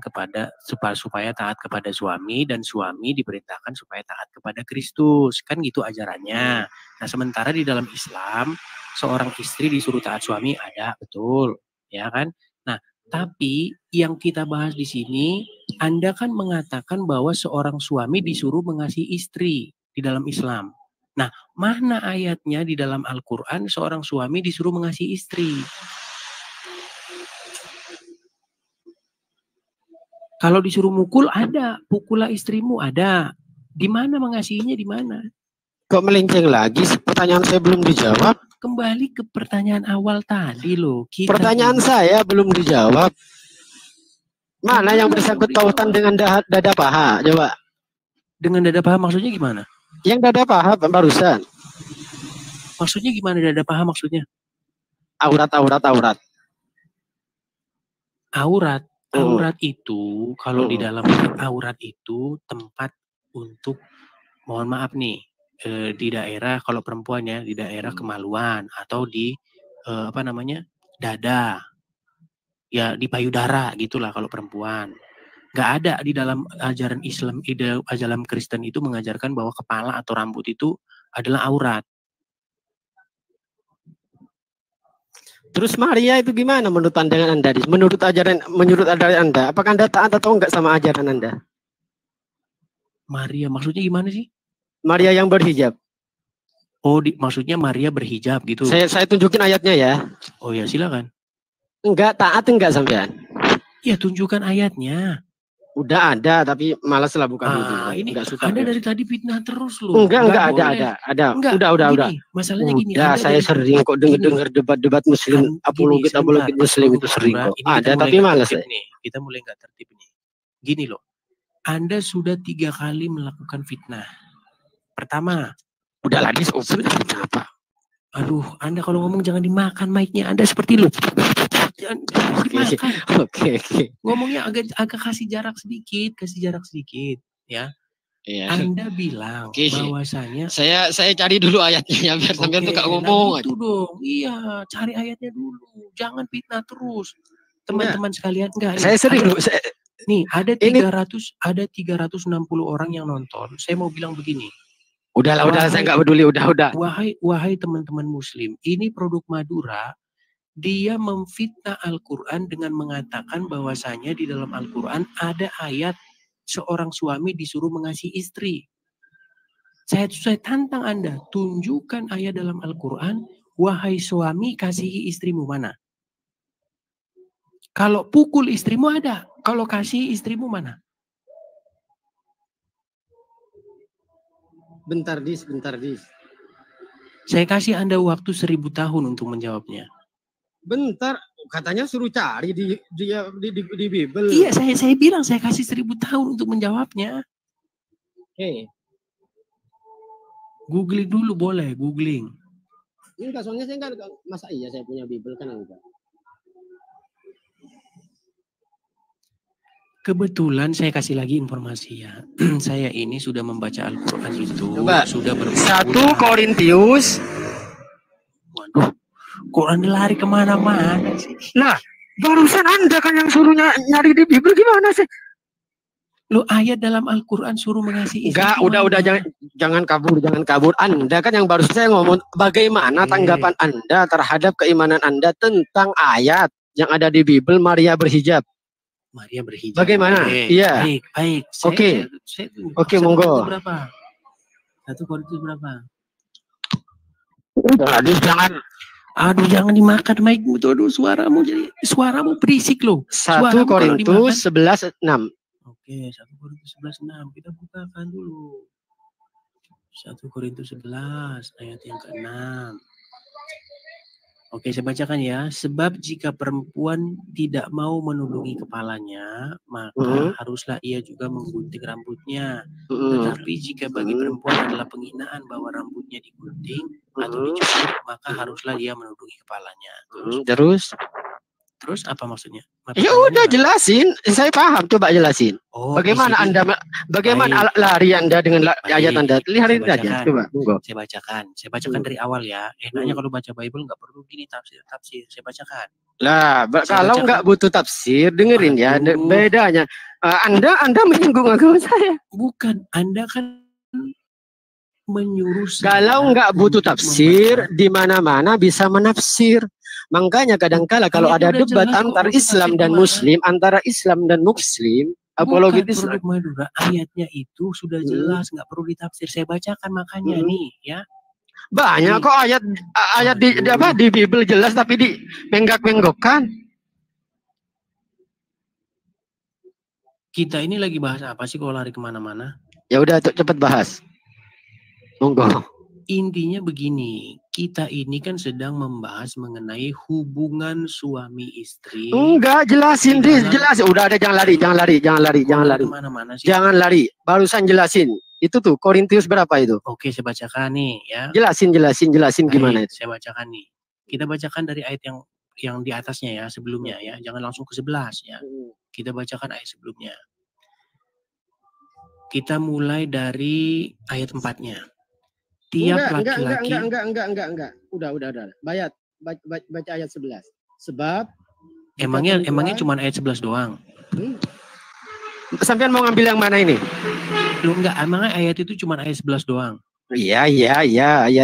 supaya taat kepada suami, dan suami diperintahkan supaya taat kepada Kristus. Kan gitu ajarannya. Nah, sementara di dalam Islam, seorang istri disuruh taat suami ada, betul, ya kan? Nah, tapi yang kita bahas di sini, Anda kan mengatakan bahwa seorang suami disuruh mengasihi istri di dalam Islam. Nah, mana ayatnya di dalam Al-Quran seorang suami disuruh mengasihi istri? Kalau disuruh mukul ada, pukullah istrimu ada. Di mana mengasihinya, di mana? Kok melenceng lagi? Pertanyaan saya belum dijawab. Kembali ke pertanyaan awal tadi loh. Pertanyaan saya belum dijawab. Mana yang bersangkut pautan dengan dada paha? Coba. Dengan dada paha maksudnya gimana? Yang dada paha barusan. Maksudnya gimana dada paha maksudnya? Aurat. Aurat itu, kalau di dalam aurat itu tempat untuk, mohon maaf nih, di daerah, kalau perempuan ya, di daerah kemaluan, atau di, dada. Ya, di payudara gitulah kalau perempuan. Nggak ada di dalam ajaran Islam, ajaran Kristen itu mengajarkan bahwa kepala atau rambut itu adalah aurat. Terus Maria itu gimana menurut pandangan Anda? Menurut ajaran Anda, apakah Anda taat atau enggak sama ajaran Anda? Maria maksudnya gimana sih? Maria yang berhijab. Oh, maksudnya Maria berhijab gitu. Saya tunjukin ayatnya ya. Oh ya, silakan. Enggak taat enggak sampean? Ya, tunjukkan ayatnya. Udah ada, tapi malas lah bukan itu. Ini enggak suka. Anda dari tadi fitnah terus loh. Enggak ada. Udah. Masalahnya gini. Udah, saya sering kok dengar debat Muslim, apologi Muslim itu sering kok. Ada, tapi malas. Kita mulai nggak tertib nih. Gini loh. Anda sudah 3 kali melakukan fitnah. Pertama, udah lagi fitnah apa? Aduh, Anda kalau ngomong jangan dimakan mic-nya. Anda seperti lu. Oke. Ngomongnya agak kasih jarak sedikit, ya. Iya. Anda bilang bahwasanya saya cari dulu ayatnya ya, biar sampean tuh gak ngomong. Itu dong. Iya, cari ayatnya dulu. Jangan fitnah terus. Teman-teman sekalian, enggak. Saya sering nih, ada 360 orang yang nonton. Saya mau bilang begini. Udah, saya nggak peduli, udah. Wahai teman-teman Muslim, ini produk Madura. Dia memfitnah Al-Quran dengan mengatakan bahwasanya di dalam Al-Quran ada ayat seorang suami disuruh mengasihi istri. Saya tantang Anda, tunjukkan ayat dalam Al-Quran, wahai suami kasihi istrimu mana? Kalau pukul istrimu ada, kalau kasih istrimu mana? Bentar dis. Saya kasih Anda waktu 1000 tahun untuk menjawabnya. Bentar, katanya suruh cari di Bible. Iya, saya bilang saya kasih 1000 tahun untuk menjawabnya. Oke. Googling dulu boleh, googling. Enggak, soalnya saya enggak, masa iya saya punya Bible kan enggak. Kebetulan saya kasih lagi informasi ya. Saya ini sudah membaca Al-Quran itu. Coba, sudah 1 Korintius. Waduh, Quran lari kemana-mana sih. Nah, barusan Anda kan yang suruh nyari di Bible, gimana sih? Lo ayat dalam Al-Quran suruh mengasihi. Enggak, udah jangan kabur. Anda kan yang baru saya ngomong, bagaimana tanggapan Anda terhadap keimanan Anda tentang ayat yang ada di Bible Maria berhijab? Maria berhijab. Bagaimana? Iya. Baik. Oke, monggo. Berapa? 1 Korintus berapa? Aduh, jangan dimakan mic-mu tuh. Aduh, suaramu berisik loh. 1 Korintus 11:6. Oke, 1 Korintus 11:6. Kita bukakan dulu. 1 Korintus 11 ayat yang ke-6. Oke, saya bacakan ya. Sebab jika perempuan tidak mau menundungi kepalanya, maka haruslah ia juga menggunting rambutnya. Tetapi jika bagi perempuan adalah penghinaan bahwa rambutnya digunting atau dicukur, maka haruslah ia menundungi kepalanya. Terus apa maksudnya? Ya udah jelasin, saya paham. Coba jelasin. Bagaimana bagaimana lari Anda dengan ayat Anda? Lihat aja. Coba, monggo. Saya bacakan dari awal ya. Enaknya kalau baca Bible nggak perlu gini tafsir. Saya bacakan. Lah, kalau nggak butuh tafsir, dengerin ya. Bedanya. Anda menyinggung agama saya. Bukan, Anda kan menyuruh. Kalau nggak butuh tafsir, di mana-mana bisa menafsir. Makanya kadangkala kalau ada debat antara Islam dan Muslim, apologetis produk Madura, ayatnya itu sudah jelas, nggak perlu ditafsir. Saya bacakan makanya nih ya. Banyak kok ayat di Bible jelas tapi dimenggak-menggokkan. Kita ini lagi bahas apa sih kalau lari kemana-mana? Ya udah cepat bahas. Monggo. Intinya begini, kita ini kan sedang membahas mengenai hubungan suami istri. Enggak, jelasin jelas. Udah ada, jangan lari. Jangan lari. Barusan jelasin. Itu tuh Korintius berapa itu? Oke, saya bacakan nih ya. Jelasin gimana itu? Saya bacakan nih. Kita bacakan dari ayat yang di atasnya ya, sebelumnya ya. Jangan langsung ke 11 ya. Kita bacakan ayat sebelumnya. Kita mulai dari ayat 4-nya. Tiap laki-laki. Enggak. Udah. Baca ayat 11. Sebab emangnya cuma ayat 11 doang. Sampean mau ngambil yang mana ini? Lu enggak, emangnya ayat itu cuma ayat 11 doang. Iya,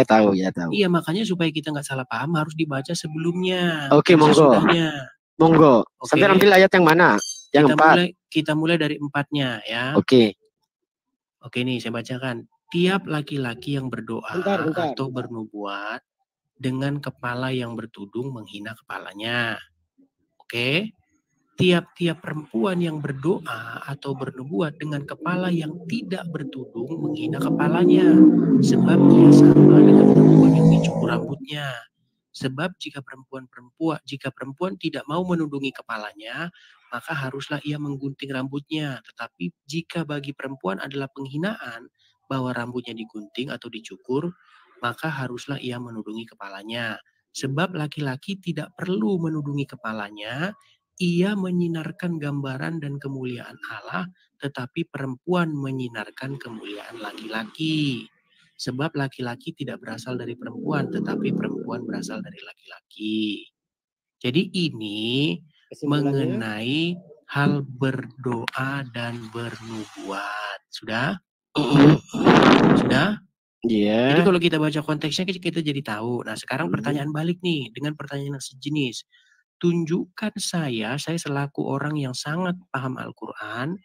tahu. Iya, makanya supaya kita nggak salah paham harus dibaca sebelumnya. Oke, monggo. Sampean ambil ayat yang mana? Yang 4. Kita mulai dari 4-nya ya. Oke, nih saya bacakan. Tiap laki-laki yang berdoa atau bernubuat dengan kepala yang bertudung menghina kepalanya. Oke. Tiap-tiap perempuan yang berdoa atau bernubuat dengan kepala yang tidak bertudung menghina kepalanya. Sebab ia sama dengan perempuan yang dicukur rambutnya. Sebab jika perempuan tidak mau menundungi kepalanya, maka haruslah ia menggunting rambutnya. Tetapi jika bagi perempuan adalah penghinaan bahwa rambutnya digunting atau dicukur, maka haruslah ia menundungi kepalanya. Sebab laki-laki tidak perlu menundungi kepalanya, ia menyinarkan gambaran dan kemuliaan Allah, tetapi perempuan menyinarkan kemuliaan laki-laki. Sebab laki-laki tidak berasal dari perempuan, tetapi perempuan berasal dari laki-laki. Jadi ini mengenai hal berdoa dan bernubuat. Sudah? Sudah? Iya. Jadi kalau kita baca konteksnya kita jadi tahu. Nah sekarang pertanyaan balik nih dengan pertanyaan yang sejenis. Tunjukkan saya selaku orang yang sangat paham Al-Quran,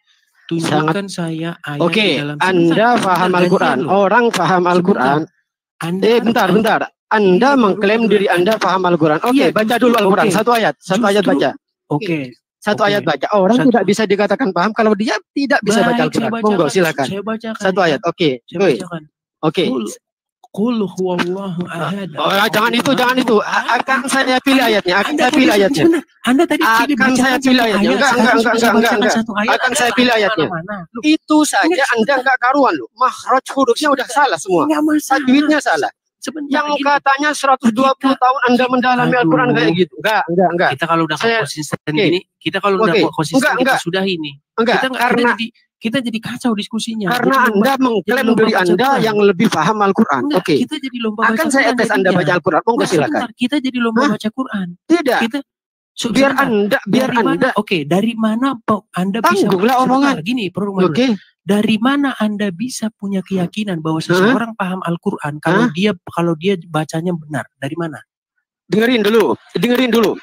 Tunjukkan saya ayat Oke, di dalam Anda paham Al-Quran. Orang paham Al-Quran. Bentar. Bentar. Anda mengklaim diri Anda paham Al-Quran. Oke, baca dulu Al-Quran. Satu ayat baca. Oke. Satu ayat baca. Orang tidak bisa dikatakan paham kalau dia tidak bisa baca Al-Quran. Monggo silakan. Saya bacakan. Satu ayat. Oke. Oke. Qul huwallahu ahad. Jangan itu. Akan saya pilih ayatnya. Anda tadi akan saya pilih ayatnya. Enggak. Akan saya pilih ayatnya. Itu saja Anda enggak karuan loh. Makhraj hurufnya udah salah semua. Tajwidnya salah. Yang katanya 120 tahun Anda mendalami Al-Quran kayak gitu. Enggak. Kita kalau udah konsisten gini, kita sudah ini. Kita jadi kacau diskusinya. Karena Anda mengklaim diri Anda yang lebih paham Al-Quran. Oke. Kita jadi lomba baca Quran. Akan saya tes Anda baca Al-Quran. Monggo silakan. Kita jadi lomba baca Quran. Tidak. Biar Anda. Oke, dari mana Anda bisa tanggunglah omongan. Gini, Oke. Dari mana Anda bisa punya keyakinan bahwa seseorang paham Al-Quran kalau dia bacanya benar? Dari mana? Dengerin dulu.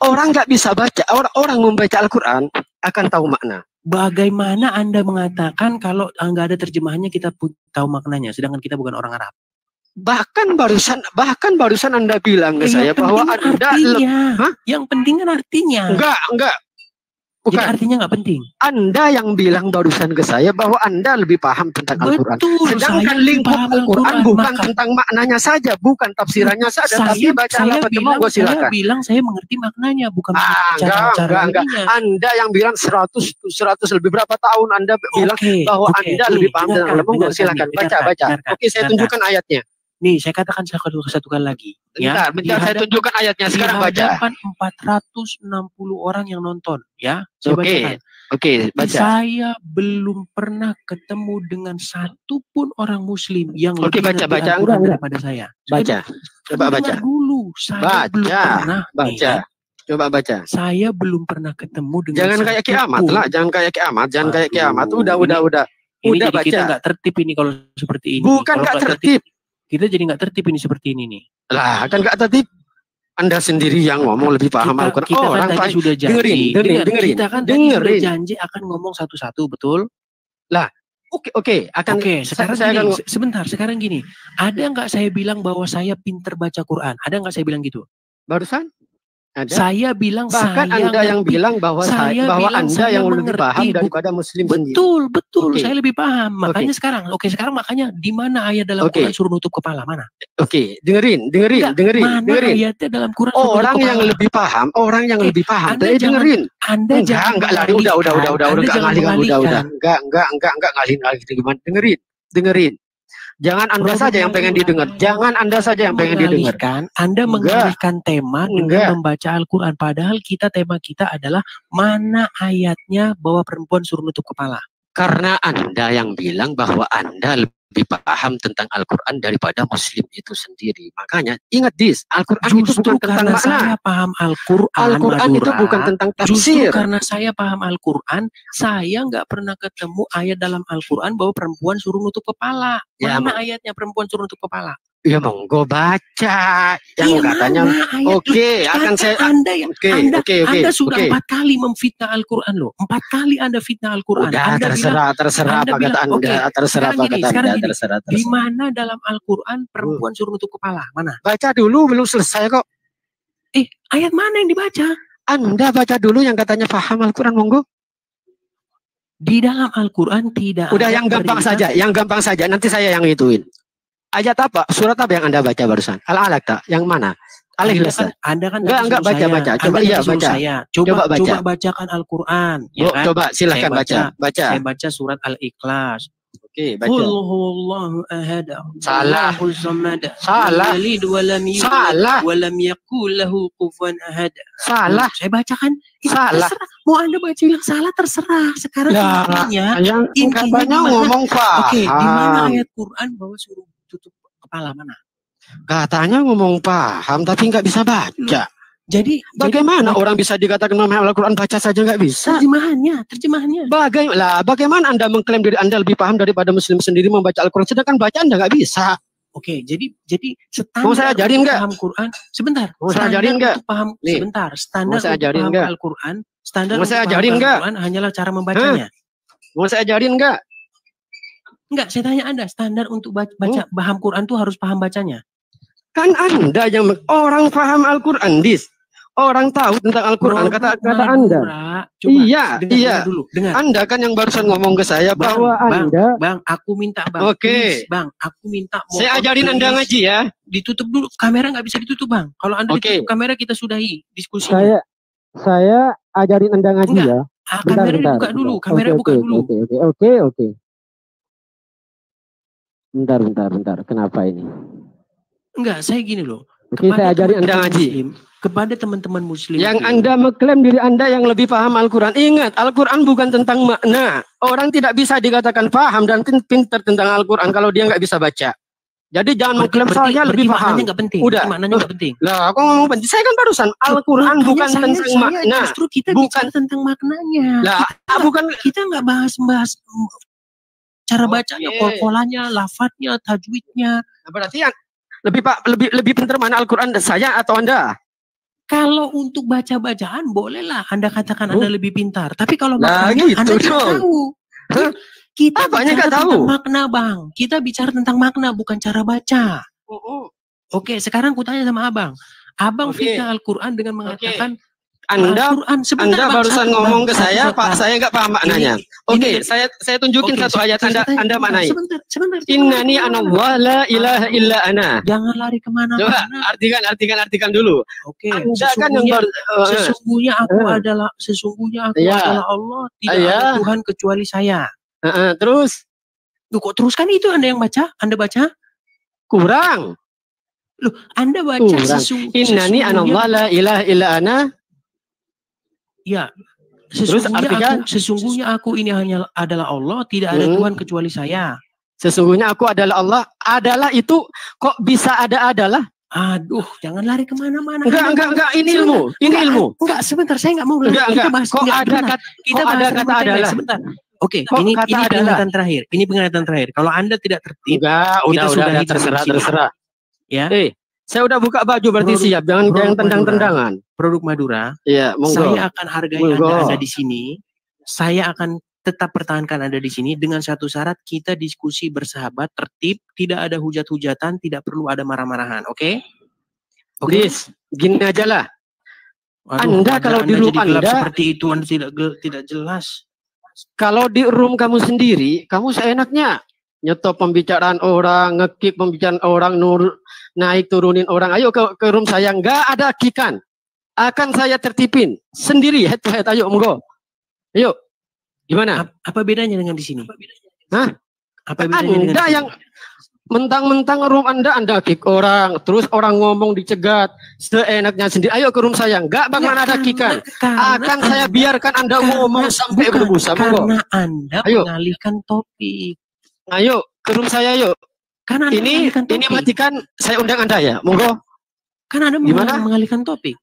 Orang nggak bisa baca. Orang membaca Al-Quran akan tahu makna. Bagaimana Anda mengatakan kalau nggak ada terjemahannya kita tahu maknanya, sedangkan kita bukan orang Arab? Bahkan barusan Anda bilang ke saya bahwa Anda yang penting kan artinya. Enggak. Bukan. Jadi artinya nggak penting. Anda yang bilang barusan ke saya bahwa Anda lebih paham tentang Al-Quran. Sedangkan lingkup Al-Quran bukan tentang maknanya saja, bukan tafsirannya saja, tapi baca monggo silakan. Saya bilang saya mengerti maknanya, bukan enggak. Anda yang bilang 100 lebih berapa tahun Anda bilang bahwa Anda lebih paham tentang Al-Quran. Monggo silakan baca. Oke, saya tunjukkan ayatnya. Nih, saya katakan satu kali lagi. Bentar, saya tunjukkan ayatnya. Sekarang baca. 460 orang yang nonton, ya. Saya bacakan. Oke, baca. Saya belum pernah ketemu dengan satu pun orang Muslim yang lebih baca daripada saya. Baca. Coba baca. Dulu, saya belum pernah. Baca. Coba baca. Saya belum pernah ketemu dengan. Jangan kayak kiamat lah, jangan kayak kiamat. Udah. Udah baca. Kita nggak tertib ini kalau seperti ini. Bukan nggak tertib. Kita jadi nggak tertib ini seperti ini nih. Lah, kan nggak tertib. Anda sendiri yang ngomong lebih paham Al-Quran. Kita kan sudah janji. Dengerin. Kita kan tadi sudah janji akan ngomong satu-satu, betul? Lah, oke. Sekarang gini. Ada nggak saya bilang bahwa saya pinter baca Quran? Ada nggak saya bilang gitu? Barusan? Ada. Saya bilang bahkan Anda yang bilang bahwa Anda yang lebih paham daripada Muslim sendiri. Betul. Saya lebih paham. Makanya sekarang di mana ayat dalam Quran suruh nutup kepala? Mana? Oke, dengerin. Mana ayatnya dalam Quran? Orang yang lebih paham. Dengerin. Anda jangan lari. Udah. Enggak ngalih gimana? Dengerin. Jangan Anda saja yang pengen didengar. Anda mengalihkan tema dengan membaca Al-Quran. Padahal tema kita adalah mana ayatnya bahwa perempuan suruh nutup kepala. Karena Anda yang bilang bahwa Anda lebih paham tentang Al-Quran daripada Muslim itu sendiri. Makanya ingat Al-Quran itu bukan tentang makna. Saya paham Al-Quran itu bukan tentang tafsir. Justru karena saya paham Al-Quran, saya nggak pernah ketemu ayat dalam Al-Quran bahwa perempuan suruh nutup kepala. Mana ayatnya perempuan suruh nutup kepala? Ya monggo baca. Yang katanya akan saya Anda sudah 4 kali memfitnah Al-Quran loh. 4 kali Anda fitnah Al-Quran. Udah, terserah apa kata Anda. Terserah. Di mana dalam Al-Quran perempuan suruh nutup kepala? Mana? Baca dulu, belum selesai kok. Ayat mana yang dibaca? Anda baca dulu yang katanya paham Al-Quran, monggo. Di dalam Al-Quran tidak. Udah yang gampang saja. Nanti saya yang ituin. Ayat apa? Surat apa yang Anda baca barusan? Al-Alaq tak? Yang mana? Al-Ikhlas. Anda kan enggak baca. Coba baca. Coba bacakan Al-Quran. Ya kan? Coba silahkan baca. Saya baca surat Al-Ikhlas. Oke, baca. Qul huwallahu ahad. Salah. Salah. Wa lam yakul lahu kufuwan ahad. Salah. Saya bacakan. Salah. Mau Anda baca bilang salah terserah. Sekarang intinya ngomong paham. Oke, di mana ayat Quran bahwa suruh tutup kepala mana? Katanya ngomong paham tapi nggak bisa baca. Jadi bagaimana orang bisa dikatakan memahami Al-Quran baca saja nggak bisa? Terjemahannya. Bagaimana Anda mengklaim diri Anda lebih paham daripada Muslim sendiri membaca Al-Quran sedangkan baca Anda nggak bisa? Oke, jadi standar mau saya ajarin nggak? Paham Quran. Sebentar. Mau saya ajarin nggak? Standar untuk paham Al-Quran. Standar mau saya ajarin Al-Quran hanyalah cara membacanya. Mau saya ajarin enggak? Enggak, saya tanya Anda, standar untuk baca paham Quran tuh harus paham bacanya. Kan Anda yang orang paham Al-Quran, Dis. Orang tahu tentang Al-Quran, kata-kata Anda. Coba, iya. Dengar dulu, dengar. Anda kan yang barusan ngomong ke saya bahwa Anda. Bang, aku minta Bang. Oke. Please, Bang, aku minta. Saya ajarin Anda ngaji ya. Ditutup dulu, kamera nggak bisa ditutup Bang. Kalau Anda ditutup kamera kita sudahi diskusinya. Saya ajarin Anda ngaji ya. Kamera dibuka dulu, kamera buka dulu. Oke. Bentar. Kenapa ini? Enggak, saya gini loh. Oke, saya ajarin Anda ngaji. Kepada teman-teman muslim. Yang Anda mengklaim diri Anda yang lebih paham Al-Quran. Ingat, Al-Quran bukan tentang makna. Orang tidak bisa dikatakan paham dan pintar tentang Al-Quran kalau dia nggak bisa baca. Jadi jangan mengklaim saya lebih paham. Maknanya nggak penting. Udah. Maknanya nggak penting. Lah, aku ngomong penting. Saya kan barusan Al-Quran bukan tentang makna. Justru kita bukan tentang maknanya. Lah, bukan kita nggak bahas cara bacanya, kol-kolannya, lafadznya, tajwidnya. Nah, berarti yang lebih pintar mana Al-Quran saya atau Anda? Kalau untuk baca-bacaan bolehlah Anda katakan Anda lebih pintar. Tapi kalau maknanya gitu Anda tidak tahu. Kita banyak bicara tahu tentang makna, Bang. Kita bicara tentang makna, bukan cara baca. Oke, sekarang kutanya sama Abang. Abang fitnah Al-Quran dengan mengatakan Anda barusan ngomong ke saya, Pak, saya nggak paham maknanya. Oke, saya tunjukin satu ayat Anda maknai. Sebentar. Innani anallah la ilaha illa ana. Jangan lari kemana-mana. Coba artikan dulu. Oke. Anda kan yang sesungguhnya aku adalah Allah, tidak ada Tuhan kecuali saya. Terus? Loh, kok terus kan itu Anda yang baca? Anda baca? Kurang. Loh, Anda baca Innani anallah la ilaha illa ana. Ya, sesungguhnya aku ini hanya adalah Allah, tidak ada Tuhan kecuali saya. Sesungguhnya aku adalah Allah, adalah itu kok bisa adalah? Aduh, jangan lari kemana-mana. Enggak, ini ilmu. Enggak, sebentar, saya nggak mau. Kita bahas. Kok ada kata adalah? Sebentar. Oke, ini peringatan terakhir. Ini peringatan terakhir. Kalau Anda tidak tertib, udah terserah. Ya. Saya udah buka baju berarti siap. Jangan tendang-tendangan. Produk Madura. Iya, monggo. Saya akan hargai Anda di sini. Saya akan tetap pertahankan Anda di sini dengan satu syarat, kita diskusi bersahabat, tertib, tidak ada hujat-hujatan, tidak perlu ada marah-marahan, oke? Oke. Gini aja lah. Anda kalau di room Anda seperti itu Anda tidak jelas. Kalau di room kamu sendiri, kamu seenaknya nyetop pembicaraan orang, ngekick pembicaraan orang, naik turunin orang. Ayo ke room saya, nggak ada kikan. Akan saya tertipin sendiri, head to head. Ayo, monggo. Ayo. Gimana? Apa bedanya dengan di sini? Hah? Apa bedanya Anda yang mentang-mentang room Anda kick orang, terus orang ngomong dicegat seenaknya sendiri. Ayo ke room saya, nggak bagaimana ada kikan. Akan saya biarkan Anda ngomong sampai berbusa. Karena Anda mengalihkan topik. Ayo ke room saya, yuk. Karena ini matikan, saya undang Anda ya, monggo. Kan Anda mengalihkan topik.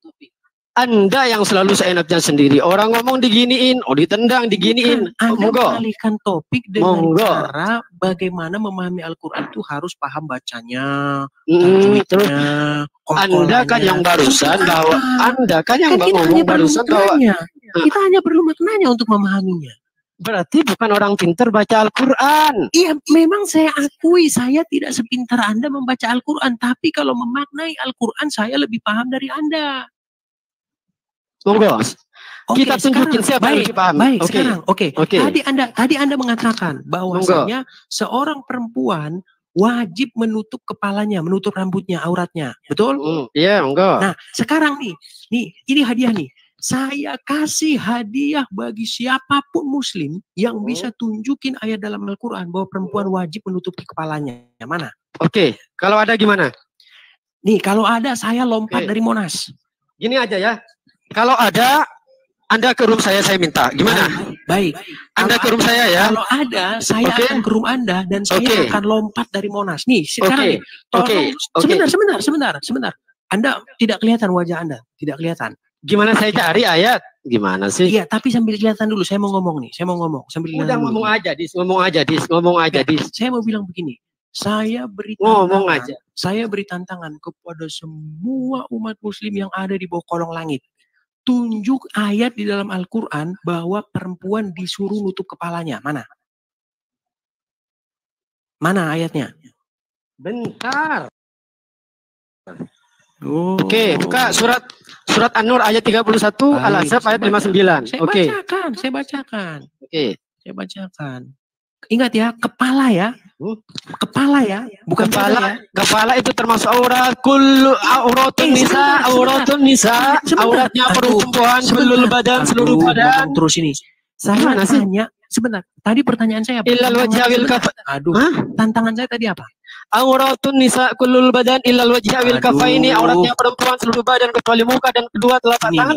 Anda yang selalu seenaknya sendiri. Orang ngomong diginiin, ditendang, diginiin. Anda mengalihkan topik dengan cara bagaimana memahami Al-Quran itu harus paham bacanya, terus Anda kan yang barusan bahwa Anda kan yang ngomong barusan bahwa kita hanya perlu maknanya untuk memahaminya. Berarti bukan orang pintar baca Al-Quran. Iya, memang saya akui saya tidak sepintar Anda membaca Al-Quran. Tapi kalau memaknai Al-Quran, saya lebih paham dari Anda. Monggo. Kita tunjukin siapa yang lebih paham. Baik, sekarang. Oke. Tadi Anda mengatakan bahwasanya seorang perempuan wajib menutup kepalanya, menutup rambutnya, auratnya. Betul? Iya, monggo. Nah, sekarang nih, ini hadiah nih. Saya kasih hadiah bagi siapapun muslim yang bisa tunjukin ayat dalam Al-Quran bahwa perempuan wajib menutupi kepalanya. Yang mana? Oke, kalau ada gimana? Nih, kalau ada saya lompat dari Monas. Gini aja ya. Kalau ada, Anda ke room saya minta. Gimana? Baik. Anda ke room saya ya. Kalau ada, saya akan ke room Anda dan saya akan lompat dari Monas. Nih, sekarang sebentar. Anda tidak kelihatan wajah Anda, tidak kelihatan. Gimana saya cari ayat? Gimana sih? Iya, tapi sambil kelihatan dulu. Saya mau ngomong nih. Sambil udah ngomong aja, Ngomong aja, Dis. Saya mau bilang begini. Saya beri tantangan kepada semua umat muslim yang ada di bawah kolong langit. tunjuk ayat di dalam Al-Quran bahwa perempuan disuruh nutup kepalanya. Mana? Mana ayatnya? Bentar. Oke, buka surat An-Nur ayat 31, Al-Ahzab ayat 59. Oke. Saya bacakan. Oke. Saya bacakan. Ingat ya, kepala ya. Kepala ya, bukan kepala ya. Kepala itu termasuk aurat. Kullu auratun nisa, auratun nisa. Auratnya perempuan, seluruh badan, seluruh badan. Terus ini. Saya tanya, sebentar. Tadi pertanyaan saya apa? Illal wajhawil kafa. Aduh. Tantangan saya tadi apa? Auratun nisa kullul badan illal wajhawil kafaini. Auratnya perempuan seluruh badan kecuali muka dan kedua telapak tangan.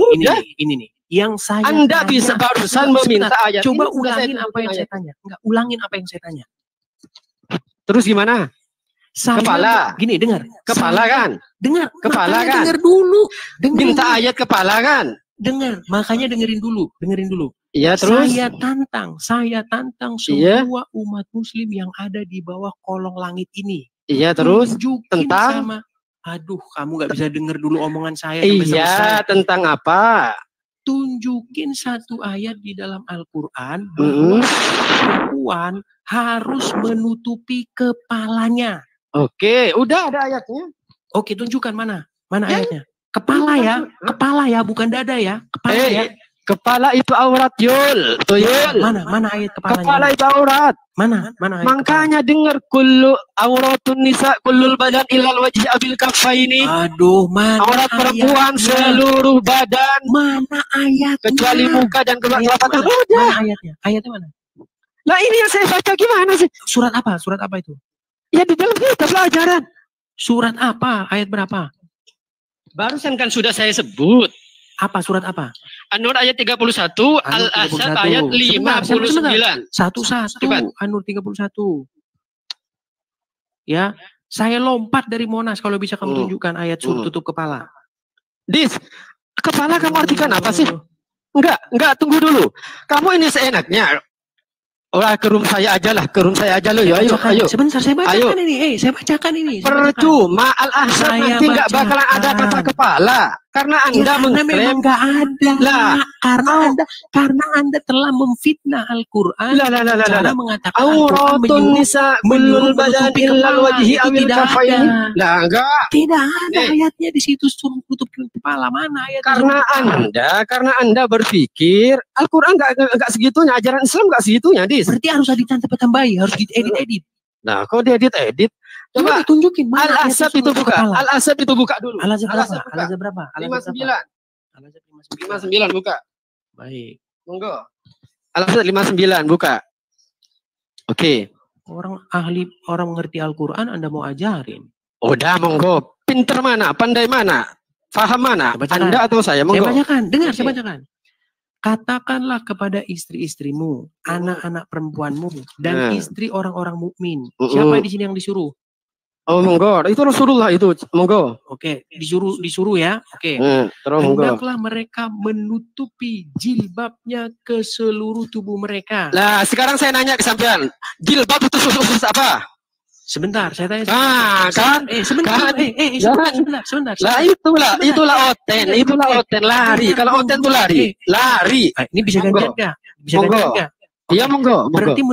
Ini nih. Yang saya Anda bisa barusan meminta ayat. Coba ulangin apa yang saya tanya. Enggak, ulangin apa yang saya tanya. Terus gimana? Kepala. Gini, dengar. Kepala kan? Dengar. Kepala kan? Dengar dulu. Minta ayat kepala kan? Dengar. Makanya dengerin dulu. Iya, terus? Saya tantang semua umat muslim yang ada di bawah kolong langit ini. Iya, terus? Tentang? Sama, aduh, kamu nggak bisa denger dulu omongan saya. Iya, tentang apa? Tunjukin satu ayat di dalam Al-Quran bahwa perempuan harus menutupi kepalanya. Oke, udah ada ayatnya. Oke, tunjukkan mana ayatnya. Kepala ya, bukan dada ya. Kepala ya. Kepala itu aurat, Yul. Tuyul. Mana ayat kepalanya? Kepala itu aurat. Mana ayat? Makanya dengar kullu auratun nisa kullul badan ilal wajhi abil kafaini. Aduh, mana aurat perempuan ayatnya? Seluruh badan. Mana ayatnya? Kecuali muka dan kedua telapak tangan. Mana ayatnya? Ayatnya mana? Lah ini yang saya baca gimana sih? Surat apa? Surat apa itu? Ya di dalam kitab pelajaran. Surat apa? Ayat berapa? Barusan kan sudah saya sebut. Apa surat apa? An-Nur ayat 31, Al-Ahzab ayat 59. Satu-satu. An-Nur 31. Ya, saya lompat dari Monas kalau bisa kamu tunjukkan ayat suruh tutup kepala. Dis, kepala kamu artikan apa sih? Enggak, tunggu dulu. Kamu ini seenaknya. Ke room saya aja lo. Ayo. Sebentar, saya bacakan ini. Percuma Al-Ahzab nanti nggak bakalan ada kata kepala. Karena Anda mengklaim nggak ada. Lah, karena Anda telah memfitnah Al-Quran. Cara mengatakan auratun nisa kullul badan illal wajhi awil kafaini. Lah, enggak. Tidak ada ayatnya di situ suruh tutup kepala. Mana ayat? Karena Anda berpikir Al-Quran enggak segitunya, ajaran Islam enggak segitunya, Dis. Berarti harus ditambah-tambahi, harus diedit-edit. Nah, kok diedit-edit? Coba tunjukin mana Al-Ahzab itu buka. Al-Ahzab itu buka dulu. Al-Ahzab berapa? 59 buka. Baik. Monggo. Al-Ahzab 59 buka. Oke. Orang mengerti Al-Quran Anda mau ajarin. Udah, monggo. Pinter mana? Pandai mana? Faham mana? Anda atau saya? Monggo. Saya bacakan. Dengar, saya bacakan. Katakanlah kepada istri-istrimu, anak-anak perempuanmu, dan istri orang-orang mukmin. Siapa di sini yang disuruh? Oh, monggo. Itu Rasulullah itu. Monggo. Oke, disuruh ya. Oke. Terus monggo. Hendaklah mereka menutupi jilbabnya ke seluruh tubuh mereka. Lah, sekarang saya nanya ke sampean. Jilbab itu khusus apa? Sebentar, saya tanya. Sebentar. Sebentar. Lah itulah oten lari. Kalau oten itu lari. Ini bisa gantian enggak? Iya, monggo. Berarti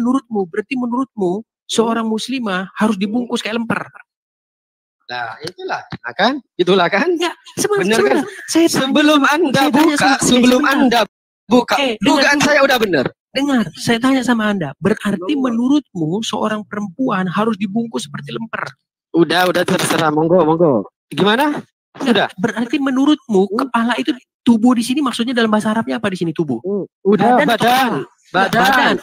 menurutmu seorang muslimah harus dibungkus kayak lemper. Nah, itulah kan? Ya, benar kan? Sebelum Anda buka, dugaan saya udah benar. Dengar, saya tanya sama Anda. Berarti menurutmu seorang perempuan harus dibungkus seperti lemper? Udah terserah, monggo. Gimana? Sudah. Berarti menurutmu kepala itu tubuh di sini maksudnya dalam bahasa Arabnya apa di sini tubuh? Udah, badan.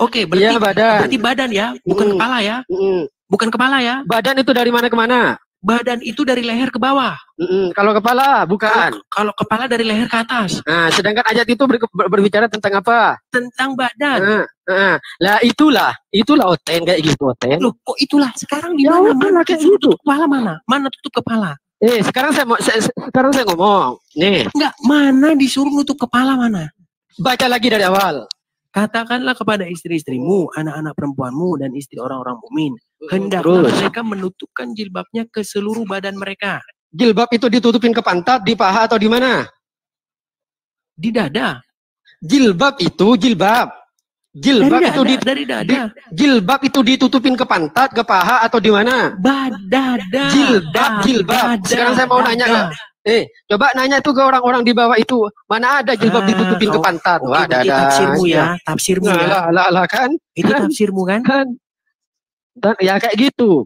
Oke, berarti badan ya, bukan kepala ya. Bukan kepala ya. Badan itu dari mana ke mana? Badan itu dari leher ke bawah. Kalau kepala bukan. Kalau kepala dari leher ke atas. Nah, sedangkan ayat itu berbicara tentang apa? Tentang badan. Lah itulah oten kayak gitu oten. Loh, kok itulah? Sekarang di mana kayak gitu? Kepala mana? Mana tutup kepala? Sekarang saya ngomong. Nih. Enggak, mana disuruh nutup kepala mana? Baca lagi dari awal. Katakanlah kepada istri-istrimu, anak-anak perempuanmu, dan istri orang-orang mukmin. Hendaklah mereka menutupkan jilbabnya ke seluruh badan mereka. Jilbab itu ditutupin ke pantat, di paha, atau di mana? Di dada. Jilbab itu jilbab. Jilbab Dari itu dada, dari dada. Jilbab itu ditutupin ke pantat, ke paha atau di mana? Dada. Jilbab. Sekarang saya mau nanya, coba nanya tuh ke orang-orang di bawah itu, mana ada jilbab ditutupin ke pantat? Wah, ada. Tafsirmu ya, tafsirmu ya. Lah kan? Itu tafsirmu kan? Dan ya kayak gitu.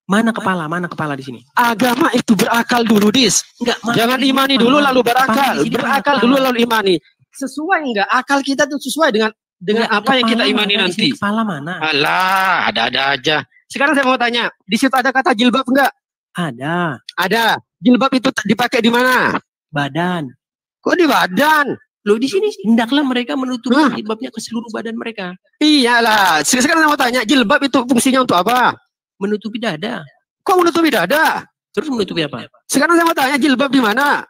Mana kepala di sini? Agama itu berakal dulu, Dis. Enggak, jangan imani dulu lalu berakal. Berakal dulu lalu imani. Sesuai enggak? Akal kita tuh sesuai dengan apa yang kita imani nanti. Kepala mana? Alah, ada aja. Sekarang saya mau tanya, di situ ada kata jilbab enggak? Ada. Ada. Jilbab itu dipakai di mana? Badan. Kok di badan? Loh, di sini hendaklah mereka menutup jilbabnya ke seluruh badan mereka. Iyalah. Sekarang saya mau tanya, jilbab itu fungsinya untuk apa? Menutupi dada. Kok menutupi dada? Terus menutupi apa? Sekarang saya mau tanya, jilbab di mana?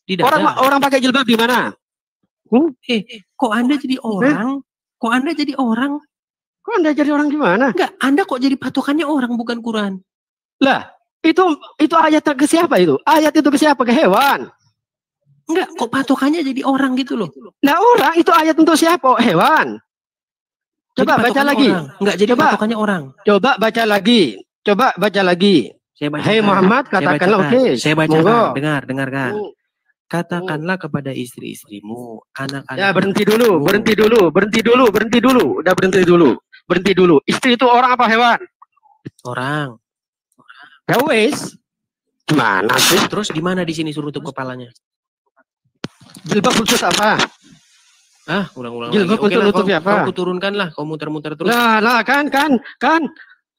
Di dada. Orang pakai jilbab di mana? Kok Anda jadi orang? Kok Anda jadi orang? Kok Anda jadi orang gimana? Enggak, Anda kok jadi patokannya orang bukan Quran? Lah, itu ayat ke siapa itu? Ayat itu ke siapa? Ke hewan? Enggak, kok patokannya jadi orang gitu loh? Lah orang itu ayat untuk siapa? Hewan. Coba baca lagi. Enggak, jadi patokannya orang. Coba baca lagi. Saya baca. Hei Muhammad, katakanlah oke. Saya bacakan. Dengarkan. Katakanlah kepada istri-istrimu, anak-anak. Ya, berhenti dulu. Udah berhenti dulu. Istri itu orang apa hewan? Orang. Ya wes. Gimana sih? Terus di mana di sini suruh tutup kepalanya? Jilbab khusus apa? Ulang-ulang lagi. Jilbab untuk nutupi apa? Kau turunkan lah, kau muter-muter terus. Lah, kan.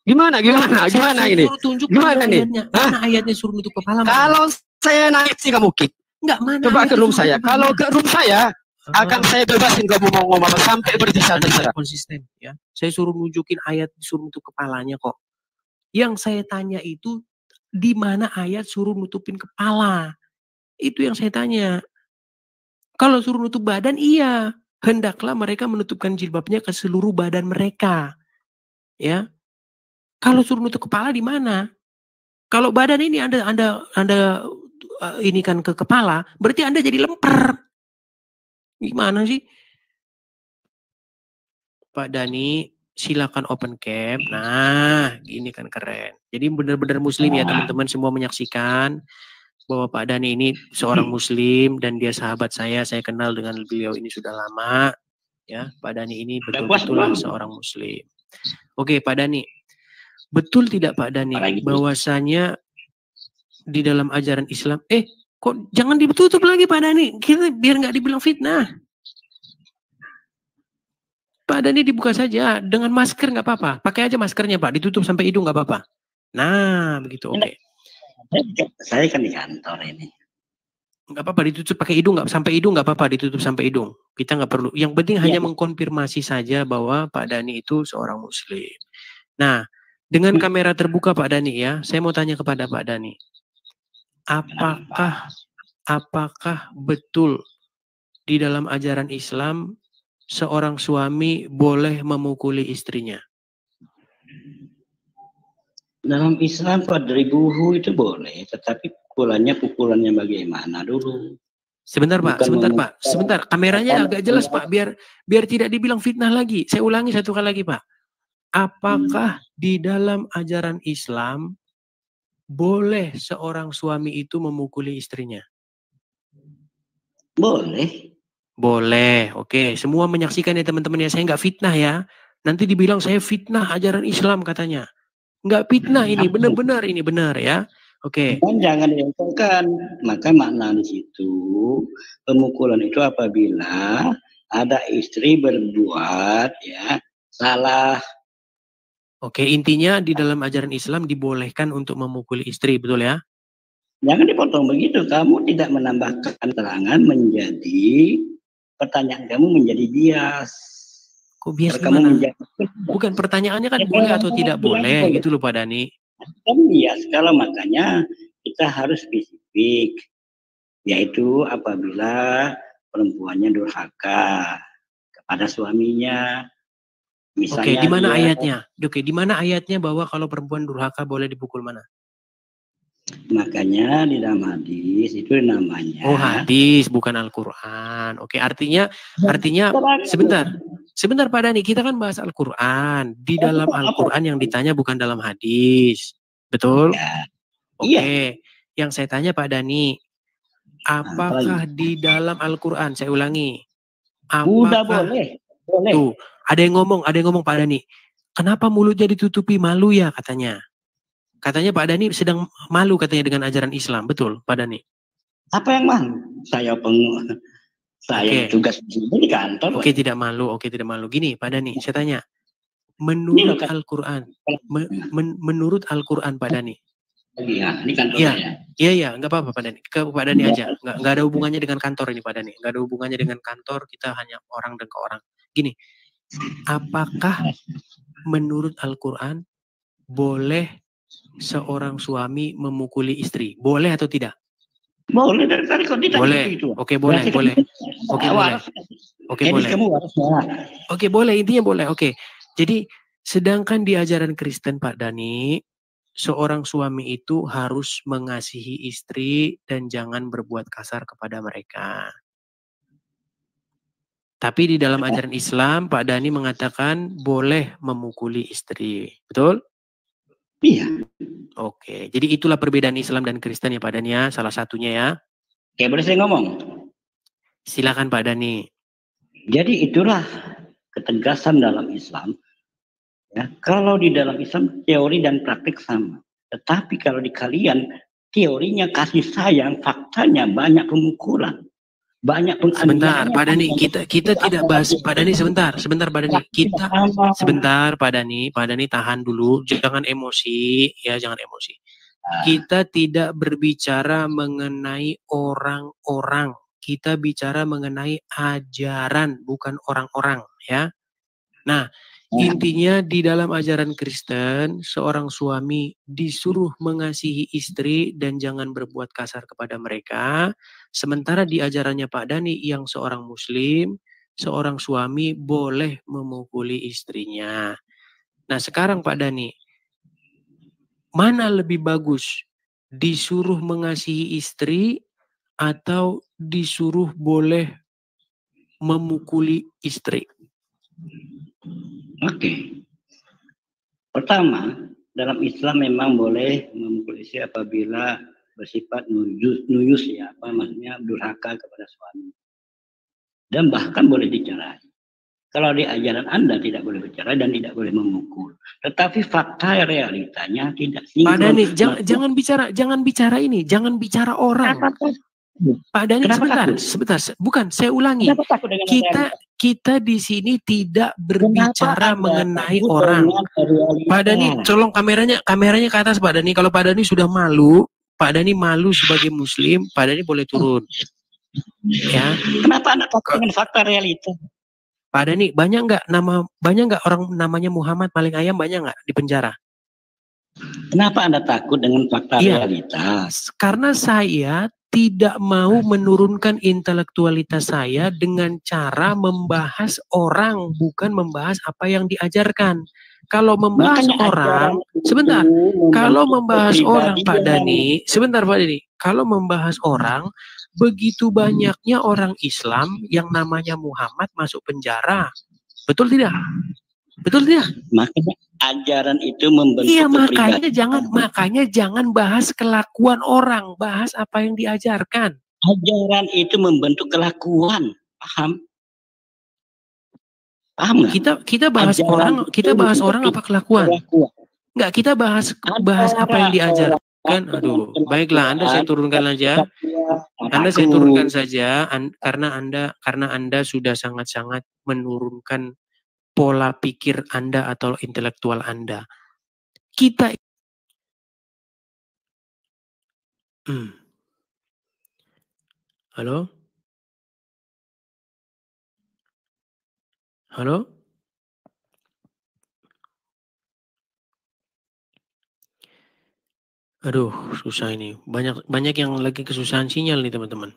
Gimana ini? Tunjuk gimana nih? Mana ayatnya suruh nutup kepala? Kalau saya naik sih kamu kick. Enggak, mana? Coba ke room saya. Kalau ke room saya, akan saya bebasin kamu mau ngomong sampai berpisah terserah. Konsisten ya. Saya suruh nunjukin ayat suruh nutup kepalanya kok. Yang saya tanya itu di mana ayat suruh nutupin kepala? Itu yang saya tanya. Kalau suruh nutup badan, iya. Hendaklah mereka menutupkan jilbabnya ke seluruh badan mereka. Ya. Kalau suruh nutup kepala di mana? Kalau badan ini Anda ini kan ke kepala, berarti Anda jadi lemper. Gimana sih? Pak Dani, silakan open cam. Nah, ini kan keren. Jadi benar-benar muslim ya teman-teman semua menyaksikan bahwa Pak Dani ini seorang muslim dan dia sahabat saya kenal dengan beliau ini sudah lama. Ya, Pak Dani ini betul-betul seorang muslim. Oke, Pak Dani. Betul tidak Pak Dani bahwasanya di dalam ajaran Islam, kok jangan ditutup lagi Pak Dani, kita biar nggak dibilang fitnah. Pak Dani dibuka saja dengan masker nggak apa-apa, pakai aja maskernya Pak, ditutup sampai hidung nggak apa-apa. Nah begitu, oke. Saya kan di kantor ini. Nggak apa-apa ditutup pakai hidung nggak sampai hidung nggak apa-apa ditutup sampai hidung. Kita nggak perlu. Yang penting hanya mengkonfirmasi saja bahwa Pak Dani itu seorang muslim. Nah dengan kamera terbuka Pak Dani ya, saya mau tanya kepada Pak Dani. Apakah betul di dalam ajaran Islam seorang suami boleh memukuli istrinya? Dalam Islam fadribuhu itu boleh, tetapi pukulannya bagaimana dulu? Sebentar Pak. Kameranya agak jelas Pak, biar tidak dibilang fitnah lagi. Saya ulangi satu kali lagi Pak. Apakah di dalam ajaran Islam boleh seorang suami itu memukuli istrinya? Boleh. Boleh, oke. Semua menyaksikan ya teman-teman ya. Saya nggak fitnah ya. Nanti dibilang saya fitnah ajaran Islam katanya. Nggak fitnah ini, benar-benar ini benar ya. Oke. Jangan dilakukan. Maka makna di situ pemukulan itu apabila ada istri berbuat ya salah. Oke, intinya di dalam ajaran Islam dibolehkan untuk memukuli istri, betul ya? Jangan dipotong begitu. Kamu tidak menambahkan keterangan menjadi pertanyaan kamu menjadi bias. Kok bias gimana? Bukan pertanyaannya kan boleh atau tidak boleh gitu loh Pak Dani. Kan bias. Kalau makanya kita harus spesifik. Yaitu apabila perempuannya durhaka kepada suaminya. Misalnya Oke, di mana ayatnya? Oke, di mana ayatnya bahwa kalau perempuan durhaka boleh dipukul mana? Makanya di dalam hadis itu namanya. Oh, hadis bukan Al-Qur'an. Oke, artinya sebentar Pak Dhani, kita kan bahas Al-Qur'an. Di dalam Al-Qur'an yang ditanya bukan dalam hadis. Betul? Ya. Oke. Iya. Yang saya tanya Pak Dhani, apakah di dalam Al-Qur'an, saya ulangi. Udah boleh. Tuh, ada yang ngomong Pak Dhani. Kenapa mulutnya ditutupi, malu ya katanya. Katanya Pak Dhani sedang malu katanya dengan ajaran Islam. Betul Pak Dhani? Apa yang malu? Saya tugas di kantor. Oke, tidak malu. Gini Pak Dhani, saya tanya. Menurut Al-Qur'an, menurut Al-Qur'an Pak Dhani. Iya, ini kantor saya. Iya, nggak apa-apa Pak Dhani. Ke Pak Dhani aja. Nggak ada hubungannya dengan kantor ini Pak Dhani. Nggak ada hubungannya dengan kantor. Kita hanya orang dan ke orang. Gini, apakah menurut Al-Qur'an boleh seorang suami memukuli istri? Boleh atau tidak? Boleh, dari tadi kok ditanya boleh. Itu. Oke, boleh. Oke, boleh. Intinya boleh. Oke. Jadi, sedangkan di ajaran Kristen Pak Dhani, seorang suami itu harus mengasihi istri dan jangan berbuat kasar kepada mereka. Tapi di dalam ajaran Islam, Pak Dhani mengatakan boleh memukuli istri. Betul? Iya. Oke, jadi itulah perbedaan Islam dan Kristen ya Pak Dhani ya, salah satunya ya. Oke, boleh saya ngomong? Silakan Pak Dhani. Jadi itulah ketegasan dalam Islam. Ya, kalau di dalam Islam teori dan praktik sama. Tetapi kalau di kalian teorinya kasih sayang, faktanya banyak pemukulan. Banyak penganiayaan. Sebentar Pak Dhani, kita tidak bahas Pak Dhani, sebentar Pak Dhani. Sebentar Pak Dhani tahan dulu, jangan emosi ya, jangan emosi. Kita tidak berbicara mengenai orang-orang, kita bicara mengenai ajaran, bukan orang-orang ya. Nah, intinya di dalam ajaran Kristen, seorang suami disuruh mengasihi istri dan jangan berbuat kasar kepada mereka. Sementara di ajarannya Pak Dhani yang seorang muslim, seorang suami boleh memukuli istrinya. Nah sekarang Pak Dhani, mana lebih bagus? Disuruh mengasihi istri atau disuruh boleh memukuli istri? Oke. Pertama, dalam Islam memang boleh memukul istri apabila bersifat nuyus ya, maksudnya durhaka kepada suami. Dan bahkan boleh dicerai. Kalau di ajaran Anda tidak boleh bercerai dan tidak boleh memukul. Tetapi fakta realitanya tidak sinkron. Pak Dhani, jangan bicara orang. Pak Dhani, sebentar. Bukan, saya ulangi. Kita di sini tidak berbicara mengenai orang. Pak Dhani, tolong kameranya ke atas Pak Dhani. Kalau Pak Dhani sudah malu, Pak Dhani malu sebagai muslim, Pak Dhani boleh turun. Ya. Kenapa Anda takut dengan fakta realita? Pak Dhani, banyak nggak orang namanya Muhammad maling ayam, banyak nggak di penjara? Kenapa Anda takut dengan fakta realitas? Karena saya tidak mau menurunkan intelektualitas saya dengan cara membahas orang, bukan membahas apa yang diajarkan. Kalau membahas orang, sebentar. Kalau membahas orang, Pak Dhani, sebentar Pak Dhani. Kalau membahas orang, begitu banyaknya orang Islam yang namanya Muhammad masuk penjara. Betul tidak? Betul tidak? Makanya ajaran itu membentuk makanya jangan bahas kelakuan orang, bahas apa yang diajarkan. Ajaran itu membentuk kelakuan, paham? Paham nggak? Kita bahas orang apa kelakuan? Enggak, kita bahas apa yang diajarkan. Aduh, baiklah, Anda saya turunkan saja. Karena Anda sudah sangat-sangat menurunkan pola pikir Anda atau intelektual Anda. Halo? Halo? Aduh, susah ini. Banyak yang lagi kesusahan sinyal nih, teman-teman.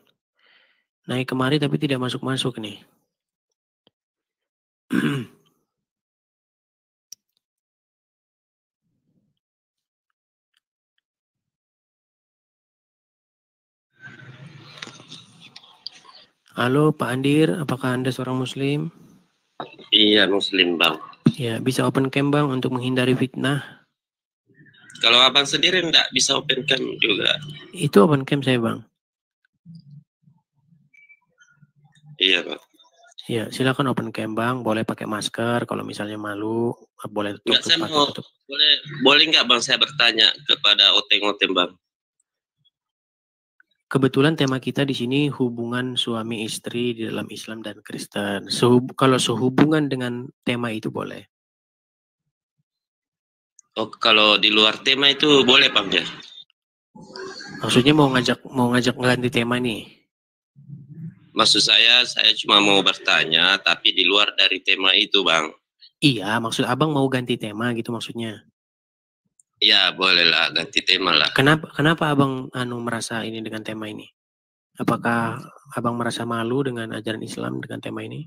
Naik kemari tapi tidak masuk-masuk nih. Halo Pak Andir, apakah Anda seorang Muslim? Iya, Muslim, Bang. Ya, bisa open cam Bang untuk menghindari fitnah. Kalau Abang sendiri enggak bisa open cam juga. Itu open cam saya Bang. Iya, Bang. Ya, silakan open cam Bang, boleh pakai masker, kalau misalnya malu, boleh tutup. Enggak, saya mau, boleh enggak Bang saya bertanya kepada Oteng-Oteng, Bang? Kebetulan tema kita di sini hubungan suami istri di dalam Islam dan Kristen. Kalau sehubungan dengan tema itu boleh. Oh, kalau di luar tema itu boleh, Bang, ya? Maksudnya mau ngajak ganti tema nih? Maksud saya cuma mau bertanya, tapi di luar dari tema itu, Bang. Iya, maksud Abang mau ganti tema gitu maksudnya? Ya, bolehlah ganti tema lah. Kenapa Abang merasa ini dengan tema ini? Apakah Abang merasa malu dengan ajaran Islam dengan tema ini?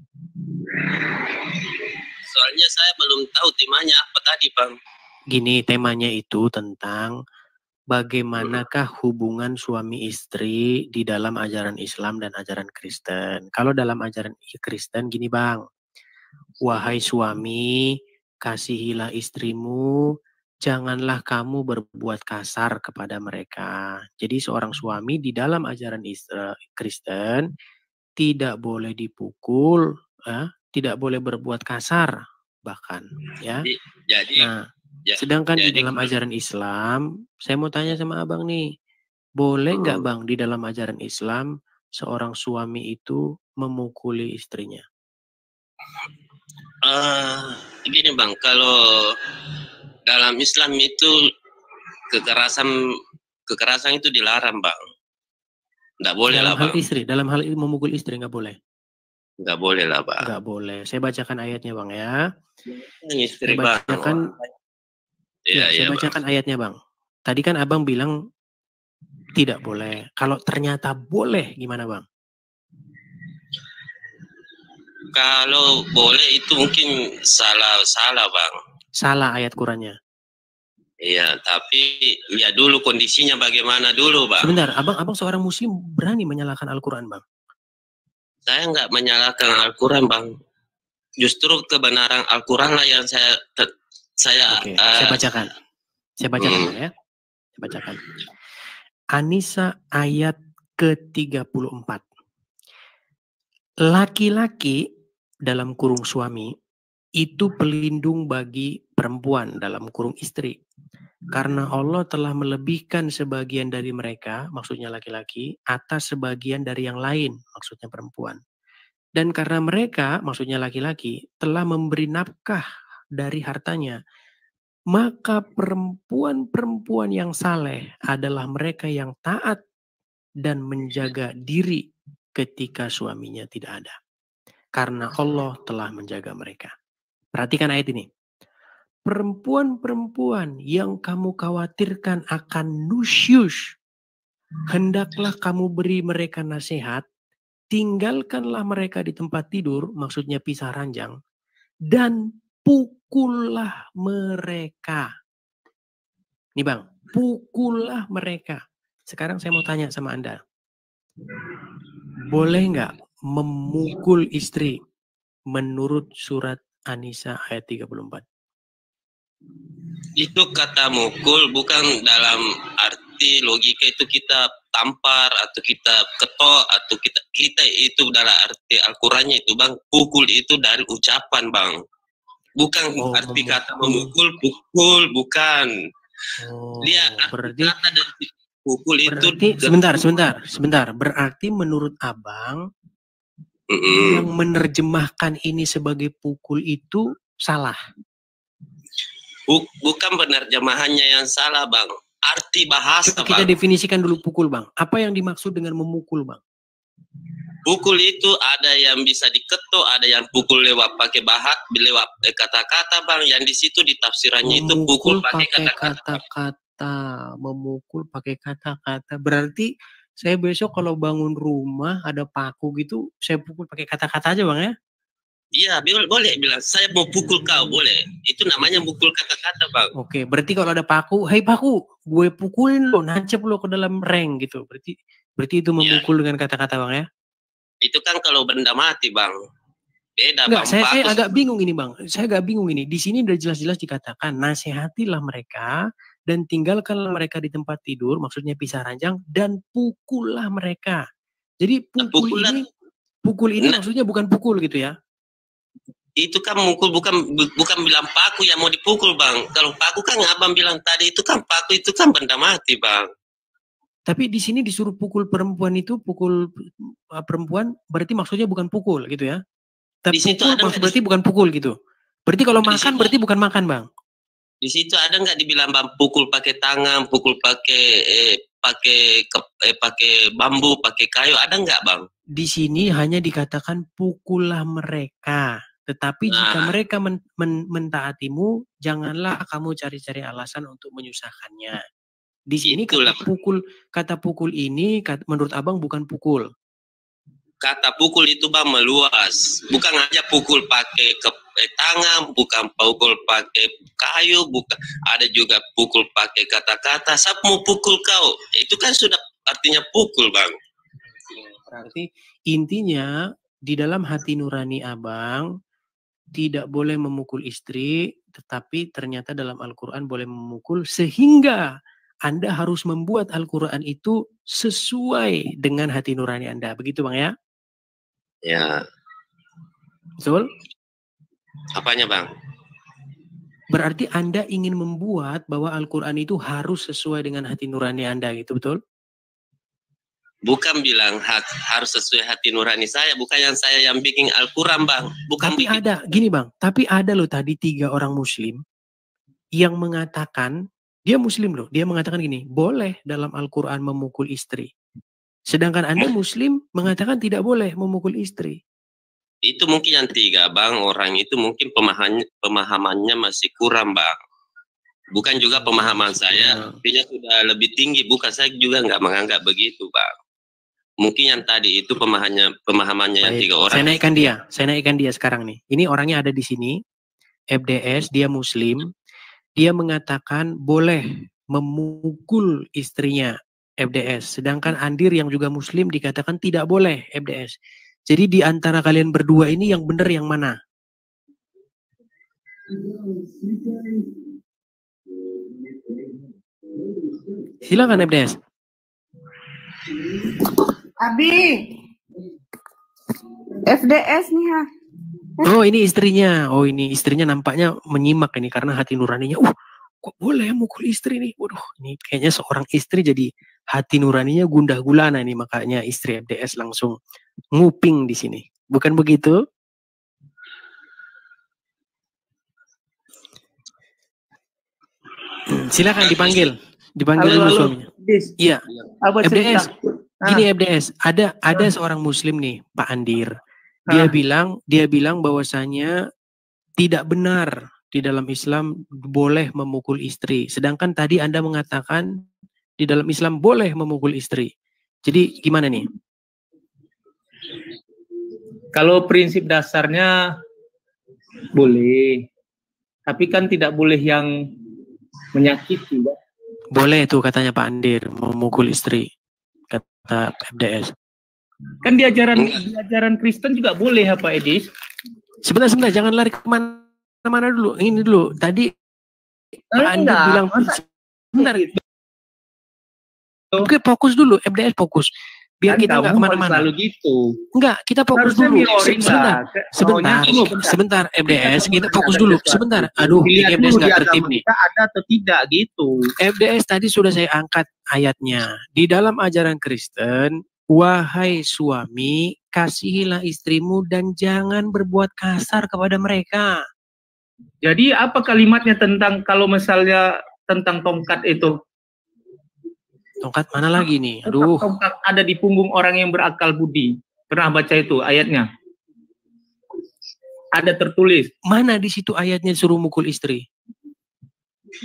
Soalnya saya belum tahu temanya apa tadi, Bang. Gini, temanya itu tentang bagaimanakah hubungan suami istri di dalam ajaran Islam dan ajaran Kristen. Kalau dalam ajaran Kristen gini Bang, wahai suami, kasihilah istrimu, janganlah kamu berbuat kasar kepada mereka. Jadi seorang suami di dalam ajaran Kristen tidak boleh dipukul, tidak boleh berbuat kasar bahkan, ya. Sedangkan di dalam ajaran Islam, saya mau tanya sama Abang nih, boleh nggak Bang di dalam ajaran Islam seorang suami itu memukuli istrinya? Gini Bang, kalau dalam Islam itu kekerasan itu dilarang Bang. Nggak boleh dalam lah hal Bang. Dalam hal memukul istri nggak boleh? Nggak boleh lah Bang. Nggak boleh. Saya bacakan ayatnya Bang ya. Istri saya bacakan, saya bacakan ayatnya Bang. Tadi kan Abang bilang tidak boleh. Kalau ternyata boleh gimana Bang? Kalau boleh itu mungkin salah Bang. Salah ayat Qurannya. Iya, tapi ya dulu kondisinya bagaimana dulu Bang. Sebentar, abang seorang muslim berani menyalahkan Al-Quran Bang? Saya nggak menyalahkan Al-Quran Bang. Justru kebenaran Al-Quran lah yang saya bacakan. Saya bacakan Bang ya. Saya bacakan. An-Nisa ayat ke-34. Laki-laki dalam kurung suami itu pelindung bagi perempuan dalam kurung istri. Karena Allah telah melebihkan sebagian dari mereka, maksudnya laki-laki, atas sebagian dari yang lain, maksudnya perempuan. Dan karena mereka, maksudnya laki-laki, telah memberi nafkah dari hartanya, maka perempuan-perempuan yang saleh adalah mereka yang taat dan menjaga diri ketika suaminya tidak ada. Karena Allah telah menjaga mereka. Perhatikan ayat ini. Perempuan-perempuan yang kamu khawatirkan akan nusyus, hendaklah kamu beri mereka nasihat, tinggalkanlah mereka di tempat tidur, maksudnya pisah ranjang, dan pukullah mereka. Nih Bang, pukullah mereka. Sekarang saya mau tanya sama Anda. Boleh nggak memukul istri menurut surat An-Nisa ayat 34? Itu kata mukul bukan dalam arti logika itu kita tampar atau kita ketok atau kita itu dalam arti Al-Qurannya itu Bang. Pukul itu dari ucapan Bang. Bukan arti kata memukul, pukul, bukan. Dia berarti kata dari pukul itu. Sebentar. Berarti menurut Abang yang menerjemahkan ini sebagai pukul itu salah. Bukan penerjemahannya yang salah Bang. Arti bahasa kita Bang. Definisikan dulu pukul Bang. Apa yang dimaksud dengan memukul Bang? Pukul itu ada yang bisa diketuk, ada yang pukul lewat pakai lewat kata-kata Bang. Yang di situ ditafsirannya itu pukul pakai kata-kata. Memukul pakai kata-kata. Berarti saya besok kalau bangun rumah ada paku gitu, saya pukul pakai kata-kata aja Bang ya? Iya, boleh bilang saya mau pukul kau, boleh. Itu namanya pukul kata-kata Bang. Oke, berarti kalau ada paku, hei paku, gue pukulin lo, nancep lo ke dalam ring gitu. Berarti itu memukul dengan kata-kata Bang ya? Itu kan kalau benda mati, Bang. Beda, Enggak, Bang. saya agak bingung ini, Bang. Saya agak bingung ini. Di sini udah jelas-jelas dikatakan, nasihatilah mereka dan tinggalkanlah mereka di tempat tidur, maksudnya pisah ranjang, dan pukullah mereka. Jadi pukul ini maksudnya bukan pukul gitu ya? Itu kan mukul, bukan bilang paku yang mau dipukul, Bang. Kalau paku kan abang bilang tadi, itu kan paku, itu kan benda mati, Bang. Tapi di sini disuruh pukul perempuan itu, pukul perempuan berarti maksudnya bukan pukul gitu ya? Tapi pukul berarti bukan pukul gitu. Berarti kalau makan berarti bukan makan, Bang. Di situ ada nggak dibilang, Bang, pukul pakai tangan, pukul pakai bambu, pakai kayu, ada nggak, Bang? Di sini hanya dikatakan pukullah mereka. Tetapi jika mereka mentaatimu, janganlah kamu cari-cari alasan untuk menyusahkannya. Di sini kata pukul ini menurut abang bukan pukul. Kata pukul itu, Bang, meluas. Bukan aja pukul pakai tangan, bukan pukul pakai kayu, bukan, ada juga pukul pakai kata-kata. Saya mau pukul kau, itu kan sudah artinya pukul, Bang. Berarti intinya di dalam hati nurani abang tidak boleh memukul istri, tetapi ternyata dalam Al-Quran boleh memukul, sehingga Anda harus membuat Al-Quran itu sesuai dengan hati nurani Anda. Begitu, Bang, ya? Ya. Betul? Apanya, Bang? Berarti Anda ingin membuat bahwa Al-Quran itu harus sesuai dengan hati nurani Anda, gitu, betul? Bukan bilang harus sesuai hati nurani saya, bukan saya yang bikin Al-Quran, Bang. Bukan tapi ada, gini, Bang, tapi ada loh tadi 3 orang muslim yang mengatakan, dia muslim loh, dia mengatakan gini, boleh dalam Al-Quran memukul istri. Sedangkan Anda muslim mengatakan tidak boleh memukul istri. Itu mungkin yang 3, Bang. Orang itu mungkin pemahamannya masih kurang, Bang. Bukan juga pemahaman saya. Dia sudah lebih tinggi. Bukan, saya juga nggak menganggap begitu, Bang. Mungkin yang tadi itu pemahamannya yang 3 orang. Saya naikkan dia sekarang nih. Ini orangnya ada di sini. FDS, dia muslim. Dia mengatakan boleh memukul istrinya. FDS. Sedangkan Andir yang juga muslim dikatakan tidak boleh, FDS. Jadi di antara kalian berdua ini yang benar yang mana? Silakan, FDS. Abi, FDS nih ha. Oh, ini istrinya. Oh, ini istrinya nampaknya menyimak ini karena hati nuraninya. Kok boleh mukul istri nih? Waduh, ini kayaknya seorang istri jadi hati nuraninya gundah gulana nih, makanya istri FDS langsung nguping di sini. Bukan begitu? Silakan dipanggil dulu suaminya. Iya. FDS. Gini, FDS, ada seorang muslim nih, Pak Andir. Dia bilang bahwasanya tidak benar di dalam Islam boleh memukul istri. Sedangkan tadi Anda mengatakan di dalam Islam boleh memukul istri. Jadi gimana nih? Kalau prinsip dasarnya boleh. Tapi kan tidak boleh yang menyakiti. Boleh tuh katanya Pak Andir memukul istri. Kata FDS. Kan di ajaran Kristen juga boleh apa, Edis? Sebentar, jangan lari kemana-mana dulu. Ini dulu. Tadi Pak Andir bilang benar. Oke, fokus dulu. FDS fokus. Biar kita nggak kemana-mana. Gitu. Enggak, kita fokus dulu. Sebentar, FDS. Kita fokus dulu. Sebentar. Aduh, ini FDS nggak tertib nih. Ada atau tidak gitu. FDS tadi sudah saya angkat ayatnya. Di dalam ajaran Kristen, wahai suami, kasihilah istrimu dan jangan berbuat kasar kepada mereka. Jadi apa kalimatnya tentang kalau misalnya tentang tongkat itu? Tongkat mana lagi nih? Aduh. Tongkat ada di punggung orang yang berakal budi. Pernah baca itu ayatnya? Ada tertulis. Mana di situ ayatnya suruh mukul istri?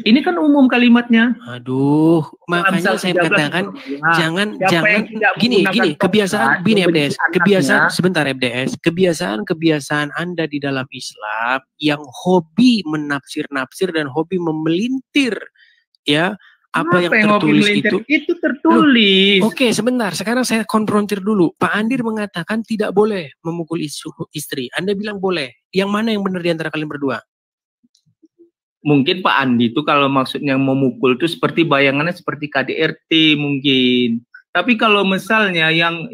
Ini kan umum kalimatnya. Aduh, makanya saya katakan jangan gini kebiasaan gini FDS, kebiasaan Anda di dalam Islam yang hobi menafsir dan hobi memelintir ya Apa yang yang tertulis melenceng? itu? Itu tertulis. Oke, sebentar. Sekarang saya konfrontir dulu. Pak Andir mengatakan tidak boleh memukul istri. Anda bilang boleh. Yang mana yang benar di antara kalian berdua? Mungkin Pak Andi itu kalau maksudnya memukul itu seperti bayangannya seperti KDRT mungkin. Tapi kalau misalnya yang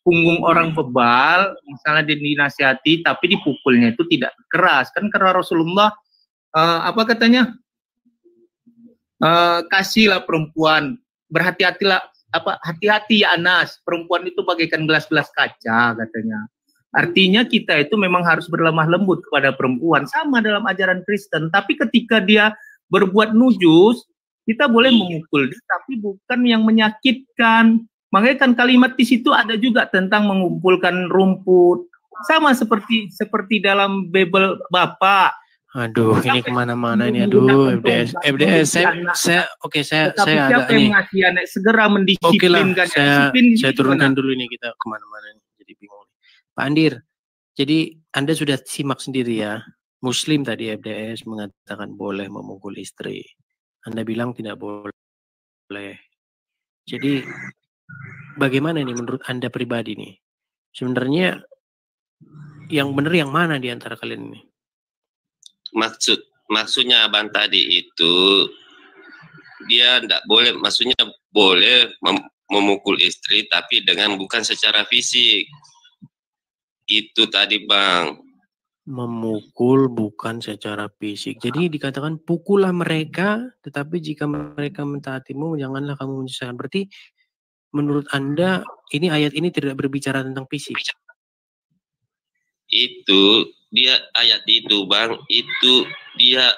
punggung orang bebal, misalnya dinasihati tapi dipukulnya itu tidak keras, kan karena Rasulullah apa katanya? Kasihlah perempuan, berhati-hatilah, hati-hati ya Anas, perempuan itu bagaikan gelas-gelas kaca katanya. Artinya kita itu memang harus berlemah lembut kepada perempuan, sama dalam ajaran Kristen. Tapi ketika dia berbuat nujus, kita boleh memukul dia, tapi bukan yang menyakitkan. Makanya kan kalimat di situ ada juga tentang mengumpulkan rumput, sama seperti dalam Bible Bapak. Aduh, ini kemana-mana ini. Aduh, FDS. Saya agak yang ngasih anak segera mendisiplinkan. Oke lah, saya turunkan dulu ini, kita kemana-mana jadi bingung. Pak Andir, jadi Anda sudah simak sendiri ya. Muslim tadi FDS mengatakan boleh memukul istri. Anda bilang tidak boleh. Jadi bagaimana nih menurut Anda pribadi nih? Sebenarnya yang benar yang mana di antara kalian ini? Maksudnya abang tadi itu dia tidak boleh, maksudnya boleh memukul istri tapi dengan bukan secara fisik. Itu tadi bang. Memukul bukan secara fisik. Jadi dikatakan pukullah mereka, tetapi jika mereka mentaatimu janganlah kamu menyusahkan. Berarti menurut Anda ini ayat ini tidak berbicara tentang fisik. Itu dia ayat itu bang, itu dia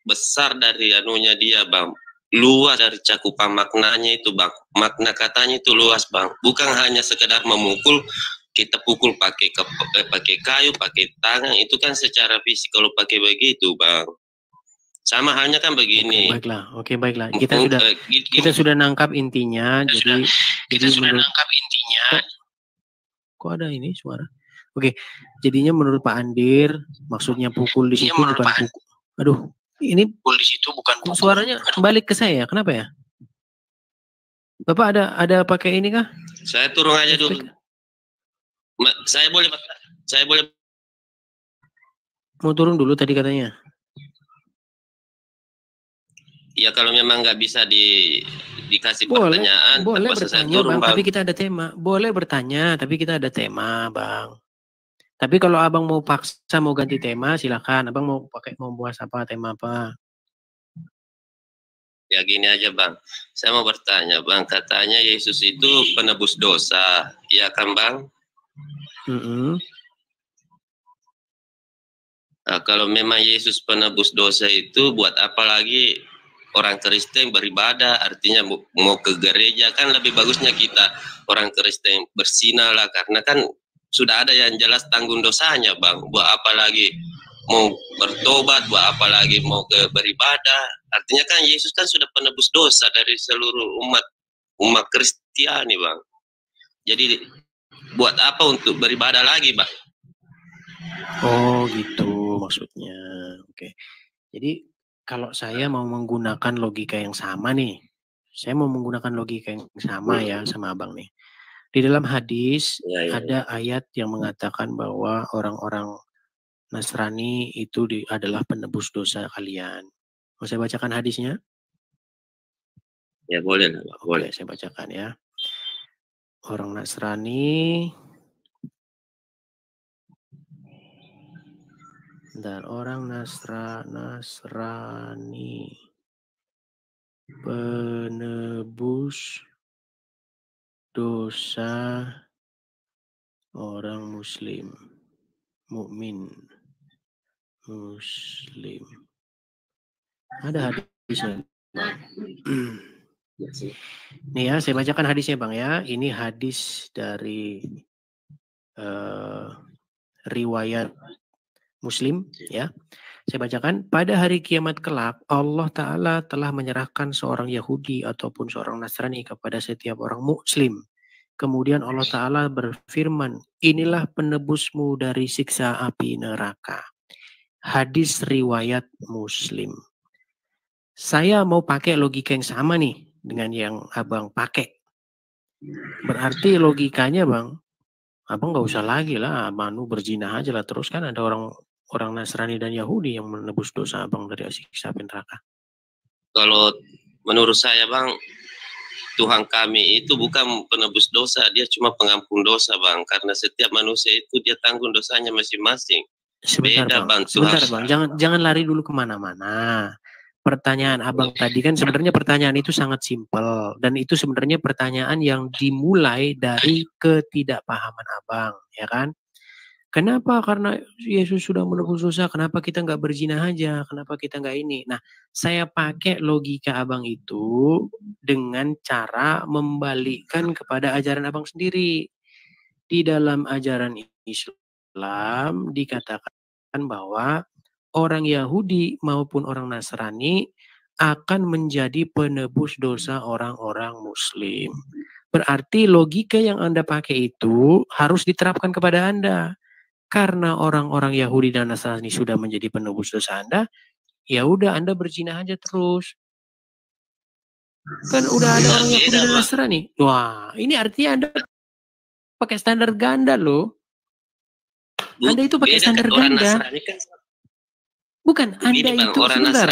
besar dari anunya dia bang, luas dari cakupan maknanya itu bang, makna katanya itu luas bang, bukan hanya sekedar memukul, kita pukul pakai kayu, pakai tangan, itu kan secara fisik. Kalau pakai begitu bang, sama halnya kan begini. Oke, baiklah. Kita sudah nangkap intinya. Kita sudah nangkap intinya. Kok ada ini suara? Oke, jadinya menurut Pak Andir, maksudnya pukul di situ bukan pukul. Aduh, ini pukul di situ bukan pukul. Suaranya balik ke saya, kenapa ya? Bapak ada pakai ini kah? Saya turun aja dulu. Saya boleh. Mau turun dulu tadi katanya. Ya kalau memang nggak bisa dikasih pertanyaan, boleh bertanya turun, bang, tapi kita ada tema. Boleh bertanya, tapi kita ada tema bang. Tapi kalau abang mau paksa mau ganti tema, silakan. Abang mau bahas apa, tema apa? Ya gini aja bang, saya mau bertanya bang, katanya Yesus itu penebus dosa, ya kan bang? Nah, kalau memang Yesus penebus dosa itu, buat apa lagi orang Kristen beribadah? Artinya mau ke gereja kan lebih bagusnya kita orang Kristen bersinah lah, karena kan sudah ada yang jelas tanggung dosanya bang. Buat apa lagi mau bertobat, buat apa lagi mau ke beribadah? Artinya kan Yesus kan sudah penebus dosa dari seluruh umat Kristiani bang. Jadi buat apa untuk beribadah lagi bang? Oh gitu maksudnya. Oke. Jadi kalau saya mau menggunakan logika yang sama nih, saya mau menggunakan logika yang sama ya sama abang nih. Di dalam hadis ada ayat yang mengatakan bahwa orang-orang Nasrani itu adalah penebus dosa kalian. Mau saya bacakan hadisnya? Ya boleh. Boleh saya bacakan ya. Orang Nasrani. Dan orang Nasrani penebus dosa orang Muslim, mukmin, Muslim. Ada hadisnya. Nih ya, saya bacakan hadisnya bang ya. Ini hadis dari riwayat Muslim ya. Saya bacakan, pada hari kiamat kelak Allah Ta'ala telah menyerahkan seorang Yahudi ataupun seorang Nasrani kepada setiap orang Muslim. Kemudian Allah Ta'ala berfirman, inilah penebusmu dari siksa api neraka. Hadis riwayat Muslim. Saya mau pakai logika yang sama nih dengan yang abang pakai. Berarti logikanya bang, abang nggak usah lagi lah manu berzina aja lah, terus kan ada orang Nasrani dan Yahudi yang menebus dosa abang dari siksa api neraka. Kalau menurut saya bang, Tuhan kami itu bukan penebus dosa, dia cuma pengampun dosa bang, karena setiap manusia itu dia tanggung dosanya masing-masing. Sebentar bang, jangan lari dulu kemana-mana. Pertanyaan abang tadi kan sebenarnya pertanyaan itu sangat simpel, dan itu sebenarnya pertanyaan yang dimulai dari ketidakpahaman abang, ya kan? Kenapa? Karena Yesus sudah menebus dosa, kenapa kita nggak berzina aja? Kenapa kita nggak ini? Nah, saya pakai logika abang itu dengan cara membalikkan kepada ajaran abang sendiri. Di dalam ajaran Islam dikatakan bahwa orang Yahudi maupun orang Nasrani akan menjadi penebus dosa orang-orang Muslim. Berarti logika yang Anda pakai itu harus diterapkan kepada Anda. Karena orang-orang Yahudi dan Nasrani sudah menjadi penebus dosa Anda, ya udah Anda berzina aja terus. Kan udah ada orang Yahudi dan Nasrani. Wah, ini artinya Anda pakai standar ganda loh. Anda itu pakai standar ganda. Bukan, Anda itu sebentar,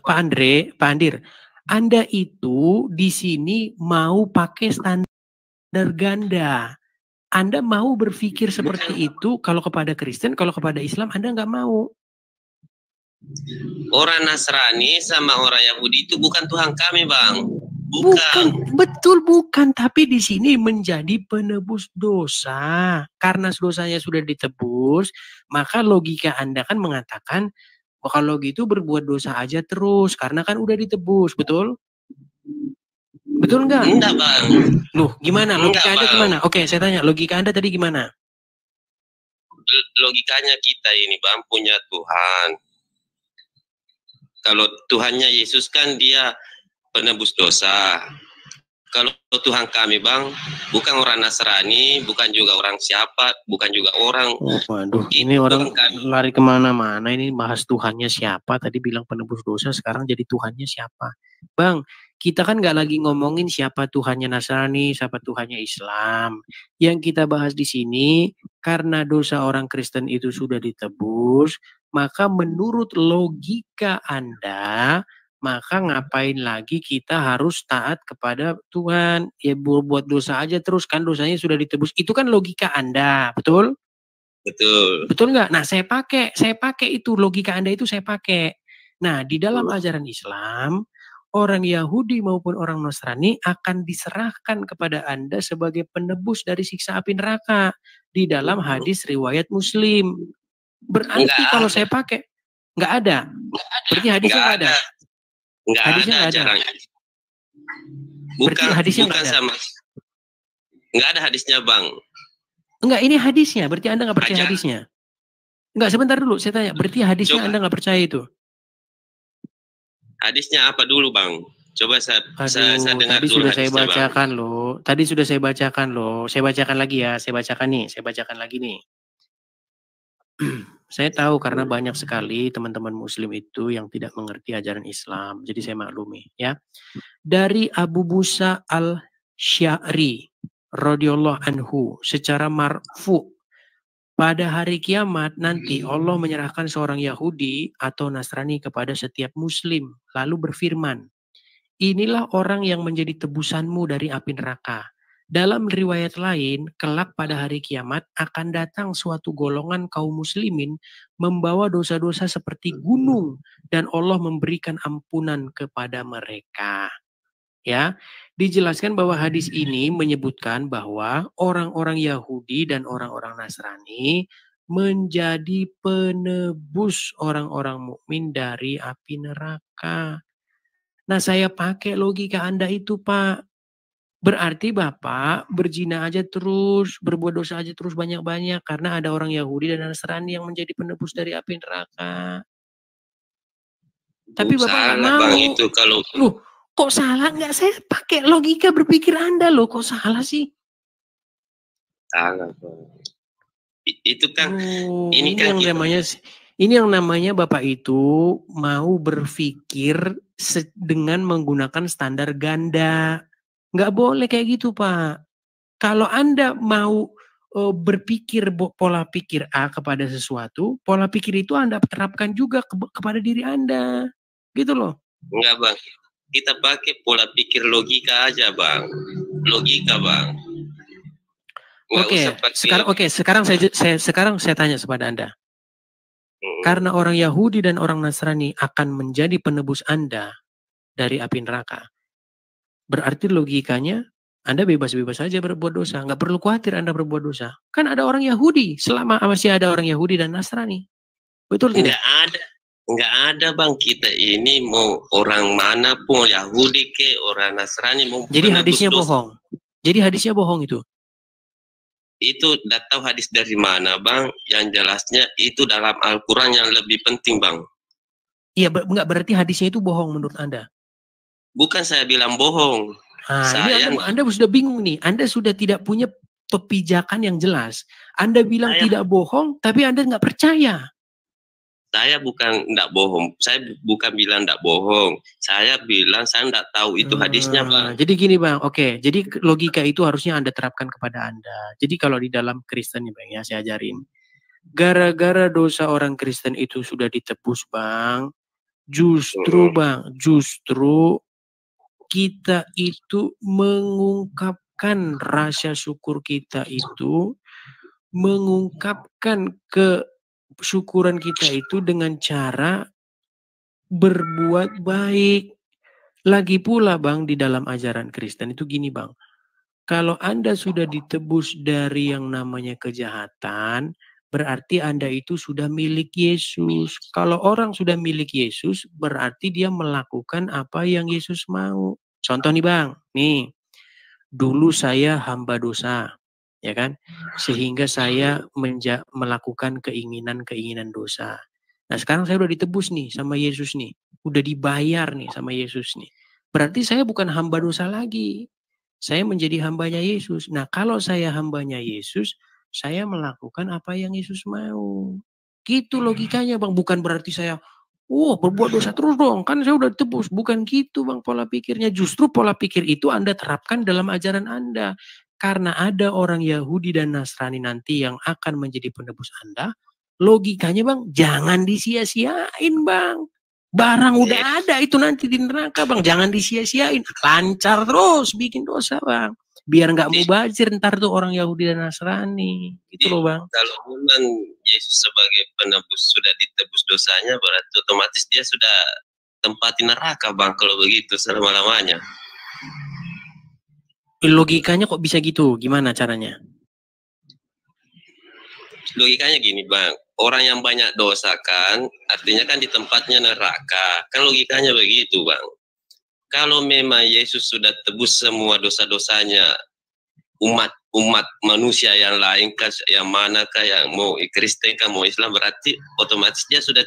Pak Andre, Pak Andir. Anda itu di sini mau pakai standar ganda. Anda mau berpikir seperti itu kalau kepada Kristen, kalau kepada Islam Anda nggak mau. Orang Nasrani sama orang Yahudi itu bukan Tuhan kami, Bang. Bukan, betul bukan. Tapi di sini menjadi penebus dosa. Karena dosanya sudah ditebus, maka logika Anda kan mengatakan, kalau gitu berbuat dosa aja terus, karena kan udah ditebus, betul? Betul nggak? Enggak, Bang. Loh, gimana? Logika Anda gimana? Oke, saya tanya, logika Anda tadi gimana? Logikanya kita ini, Bang, punya Tuhan. Kalau Tuhannya Yesus kan dia penebus dosa. Kalau Tuhan kami, Bang, bukan orang Nasrani, bukan juga orang siapa, bukan juga orang. Oh, waduh, ini orang lari kemana-mana. Ini bahas Tuhannya siapa. Tadi bilang penebus dosa, sekarang jadi Tuhannya siapa. Bang, kita kan nggak lagi ngomongin siapa Tuhannya Nasrani, siapa Tuhannya Islam. Yang kita bahas di sini, karena dosa orang Kristen itu sudah ditebus, maka menurut logika Anda, maka ngapain lagi kita harus taat kepada Tuhan? Ya buat dosa aja terus, kan dosanya sudah ditebus. Itu kan logika Anda, betul? Betul. Betul nggak? Nah, saya pakai itu logika Anda itu saya pakai. Nah, di dalam ajaran Islam, orang Yahudi maupun orang Nasrani akan diserahkan kepada Anda sebagai penebus dari siksa api neraka di dalam hadis riwayat Muslim. Berarti kalau saya pakai nggak ada. Berarti hadisnya nggak ada. Enggak ada ajaran. Bukan hadisnya bukan sama. Enggak ada hadisnya, Bang. Enggak, ini hadisnya. Berarti Anda nggak percaya hadisnya. Enggak, sebentar dulu saya tanya. Berarti hadisnya Anda nggak percaya itu. Hadisnya apa dulu, Bang? Coba saya dengar tadi dulu. Sudah saya bacakan loh. Tadi sudah saya bacakan loh. Saya bacakan lagi ya. Saya bacakan lagi nih. Saya tahu karena banyak sekali teman-teman Muslim itu yang tidak mengerti ajaran Islam. Jadi saya maklumi ya. Dari Abu Musa al-Sya'ri radhiyallahu anhu secara marfu, pada hari kiamat nanti Allah menyerahkan seorang Yahudi atau Nasrani kepada setiap Muslim lalu berfirman, inilah orang yang menjadi tebusanmu dari api neraka. Dalam riwayat lain, kelak pada hari kiamat akan datang suatu golongan kaum muslimin membawa dosa-dosa seperti gunung dan Allah memberikan ampunan kepada mereka. Ya, dijelaskan bahwa hadis ini menyebutkan bahwa orang-orang Yahudi dan orang-orang Nasrani menjadi penebus orang-orang mukmin dari api neraka. Nah, saya pakai logika Anda itu, Pak. Berarti Bapak berzina aja terus, berbuat dosa aja terus banyak-banyak karena ada orang Yahudi dan Nasrani yang menjadi penebus dari api neraka. Tapi Bapak nggak mau. Bang, itu kalau loh, kok salah? Nggak, saya pakai logika berpikir Anda loh, kok salah sih? Salah, Bang. Itu kan ini yang namanya Bapak itu mau berpikir dengan menggunakan standar ganda. Nggak boleh kayak gitu, Pak. Kalau Anda mau berpikir pola pikir A kepada sesuatu, pola pikir itu Anda terapkan juga kepada diri Anda. Gitu loh. Enggak, Bang. Kita pakai pola pikir logika aja, Bang. Logika, Bang. Sekarang saya tanya kepada Anda. Karena orang Yahudi dan orang Nasrani akan menjadi penebus Anda dari api neraka. Berarti logikanya Anda bebas-bebas saja berbuat dosa. Nggak perlu khawatir Anda berbuat dosa. Kan ada orang Yahudi. Selama masih ada orang Yahudi dan Nasrani. Betul tidak? Nggak ada, Bang. Kita ini mau orang mana pun, Yahudi ke, orang Nasrani mau. Jadi hadisnya bohong. Jadi hadisnya bohong itu. Itu tidak tahu hadis dari mana, Bang. Yang jelasnya itu dalam Al-Quran yang lebih penting, Bang. Iya, enggak berarti hadisnya itu bohong menurut Anda? Bukan saya bilang bohong. Ini Anda sudah bingung nih. Anda sudah tidak punya pijakan yang jelas. Anda bilang tidak bohong, tapi Anda nggak percaya. Saya bukan tidak bohong. Saya bukan bilang tidak bohong. Saya bilang saya tidak tahu itu hadisnya, Bang. Jadi gini, Bang. Oke, jadi logika itu harusnya Anda terapkan kepada Anda. Jadi kalau di dalam Kristen nih, Bang, ya saya ajarin. Gara-gara dosa orang Kristen itu sudah ditebus, Bang. Justru, Bang, justru kita itu mengungkapkan rasa syukur kita itu, mengungkapkan kesyukuran kita itu dengan cara berbuat baik. Lagi pula, Bang, di dalam ajaran Kristen itu gini, Bang. Kalau Anda sudah ditebus dari yang namanya kejahatan, berarti Anda itu sudah milik Yesus. Kalau orang sudah milik Yesus, berarti dia melakukan apa yang Yesus mau. Contoh nih, Bang. Nih, dulu saya hamba dosa, ya kan? Sehingga saya melakukan keinginan-keinginan dosa. Nah, sekarang saya udah ditebus nih sama Yesus nih. Udah dibayar nih sama Yesus nih. Berarti saya bukan hamba dosa lagi. Saya menjadi hambanya Yesus. Nah, kalau saya hambanya Yesus, saya melakukan apa yang Yesus mau. Gitu logikanya, Bang. Bukan berarti saya, berbuat dosa terus dong. Kan saya udah ditebus. Bukan gitu, Bang, pola pikirnya. Justru pola pikir itu Anda terapkan dalam ajaran Anda. Karena ada orang Yahudi dan Nasrani nanti yang akan menjadi penebus Anda. Logikanya, Bang, jangan disia-siain, Bang. Barang udah ada itu nanti di neraka, Bang. Jangan disia-siain. Lancar terus bikin dosa, Bang. Biar nggak mubazir ntar tuh orang Yahudi dan Nasrani. Gitu loh, Bang. Kalau memang Yesus sebagai penebus sudah ditebus dosanya, berarti otomatis dia sudah tempati neraka, Bang. Kalau begitu selama-lamanya. Logikanya kok bisa gitu? Gimana caranya? Logikanya gini, Bang. Orang yang banyak dosa kan, artinya kan di tempatnya neraka. Kan logikanya begitu, Bang. Kalau memang Yesus sudah tebus semua dosa-dosanya umat manusia yang lain, yang manakah, yang mau Kristen kah, mau Islam, berarti otomatis dia sudah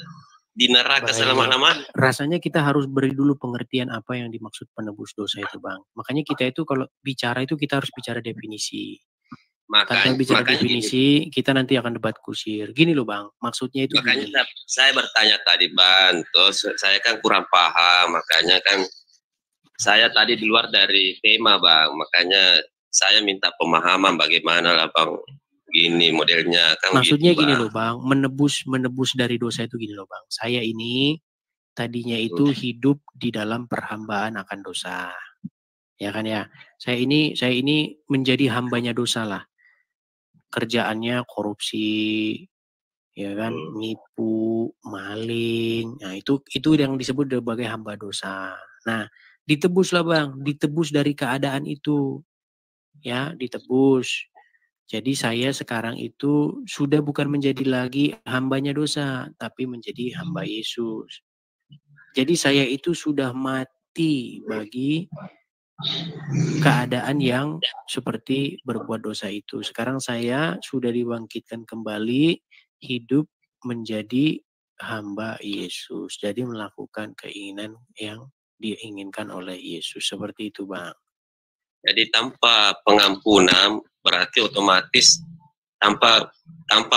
di neraka selama-lamanya. Rasanya kita harus beri dulu pengertian apa yang dimaksud penebus dosa itu, Bang. Makanya kita itu kalau bicara itu kita harus bicara definisi. Tanpa bicara definisi, kita nanti akan debat kusir. Gini loh, Bang, maksudnya itu makanya saya bertanya tadi, Bang, terus saya kan kurang paham, makanya kan saya tadi di luar dari tema, Bang, makanya saya minta pemahaman bagaimana lah, Bang, gini modelnya. Kan maksudnya gitu, gini loh, Bang, menebus dari dosa itu gini loh, Bang. Saya ini tadinya itu hidup di dalam perhambaan akan dosa. Ya kan ya. Saya ini menjadi hambanya dosa lah. Kerjaannya korupsi, ya kan, nipu, maling. Nah, itu yang disebut sebagai hamba dosa. Nah, ditebuslah, Bang, ditebus dari keadaan itu. Ya, ditebus. Jadi saya sekarang itu sudah bukan menjadi lagi hambanya dosa, tapi menjadi hamba Yesus. Jadi saya itu sudah mati bagi keadaan yang seperti berbuat dosa itu. Sekarang saya sudah dibangkitkan kembali, hidup menjadi hamba Yesus. Jadi melakukan keinginan yang diinginkan oleh Yesus. Seperti itu, Bang. Jadi tanpa pengampunan berarti otomatis tanpa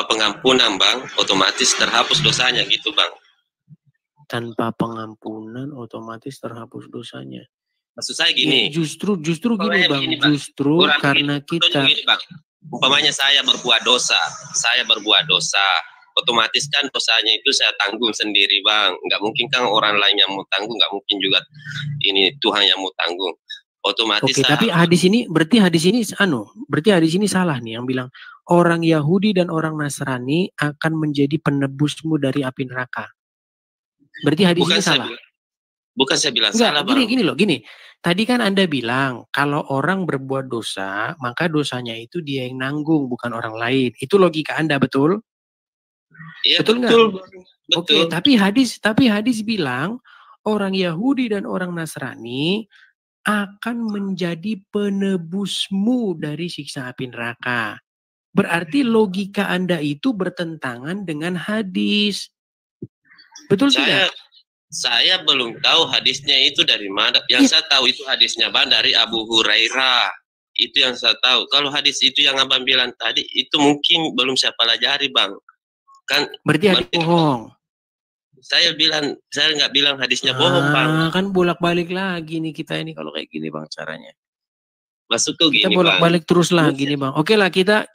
pengampunan, Bang, otomatis terhapus dosanya gitu, Bang. tanpa pengampunan otomatis terhapus dosanya. Maksud saya gini. Ya, justru gini Bang, justru karena kita. Gini, Bang. Umpamanya saya berbuat dosa, otomatis kan dosanya itu saya tanggung sendiri, Bang. Nggak mungkin kan orang lain yang mau tanggung, nggak mungkin juga ini Tuhan yang mau tanggung. Otomatis. Oke, tapi hadis ini berarti hadis ini salah nih yang bilang orang Yahudi dan orang Nasrani akan menjadi penebusmu dari api neraka. Berarti hadis ini salah. Bukan saya bilang enggak, salah, gini. Tadi kan Anda bilang kalau orang berbuat dosa, maka dosanya itu dia yang nanggung, bukan orang lain. Itu logika Anda, betul? Iya, betul. Oke, betul. tapi hadis bilang orang Yahudi dan orang Nasrani akan menjadi penebusmu dari siksa api neraka. Berarti logika Anda itu bertentangan dengan hadis. Betul tidak? Saya belum tahu hadisnya itu dari mana. Yang saya tahu itu hadisnya Bang dari Abu Hurairah. Itu yang saya tahu. Kalau hadis itu yang Abang bilang tadi, itu mungkin belum saya pelajari, Bang. Kan berarti hadis bohong. Saya nggak bilang hadisnya bohong, Bang. Kan bolak-balik lagi nih kita ini kalau kayak gini, Bang, caranya. Masuk ke gini, Kita bolak-balik terus lagi nih, Bang. Oke lah, kita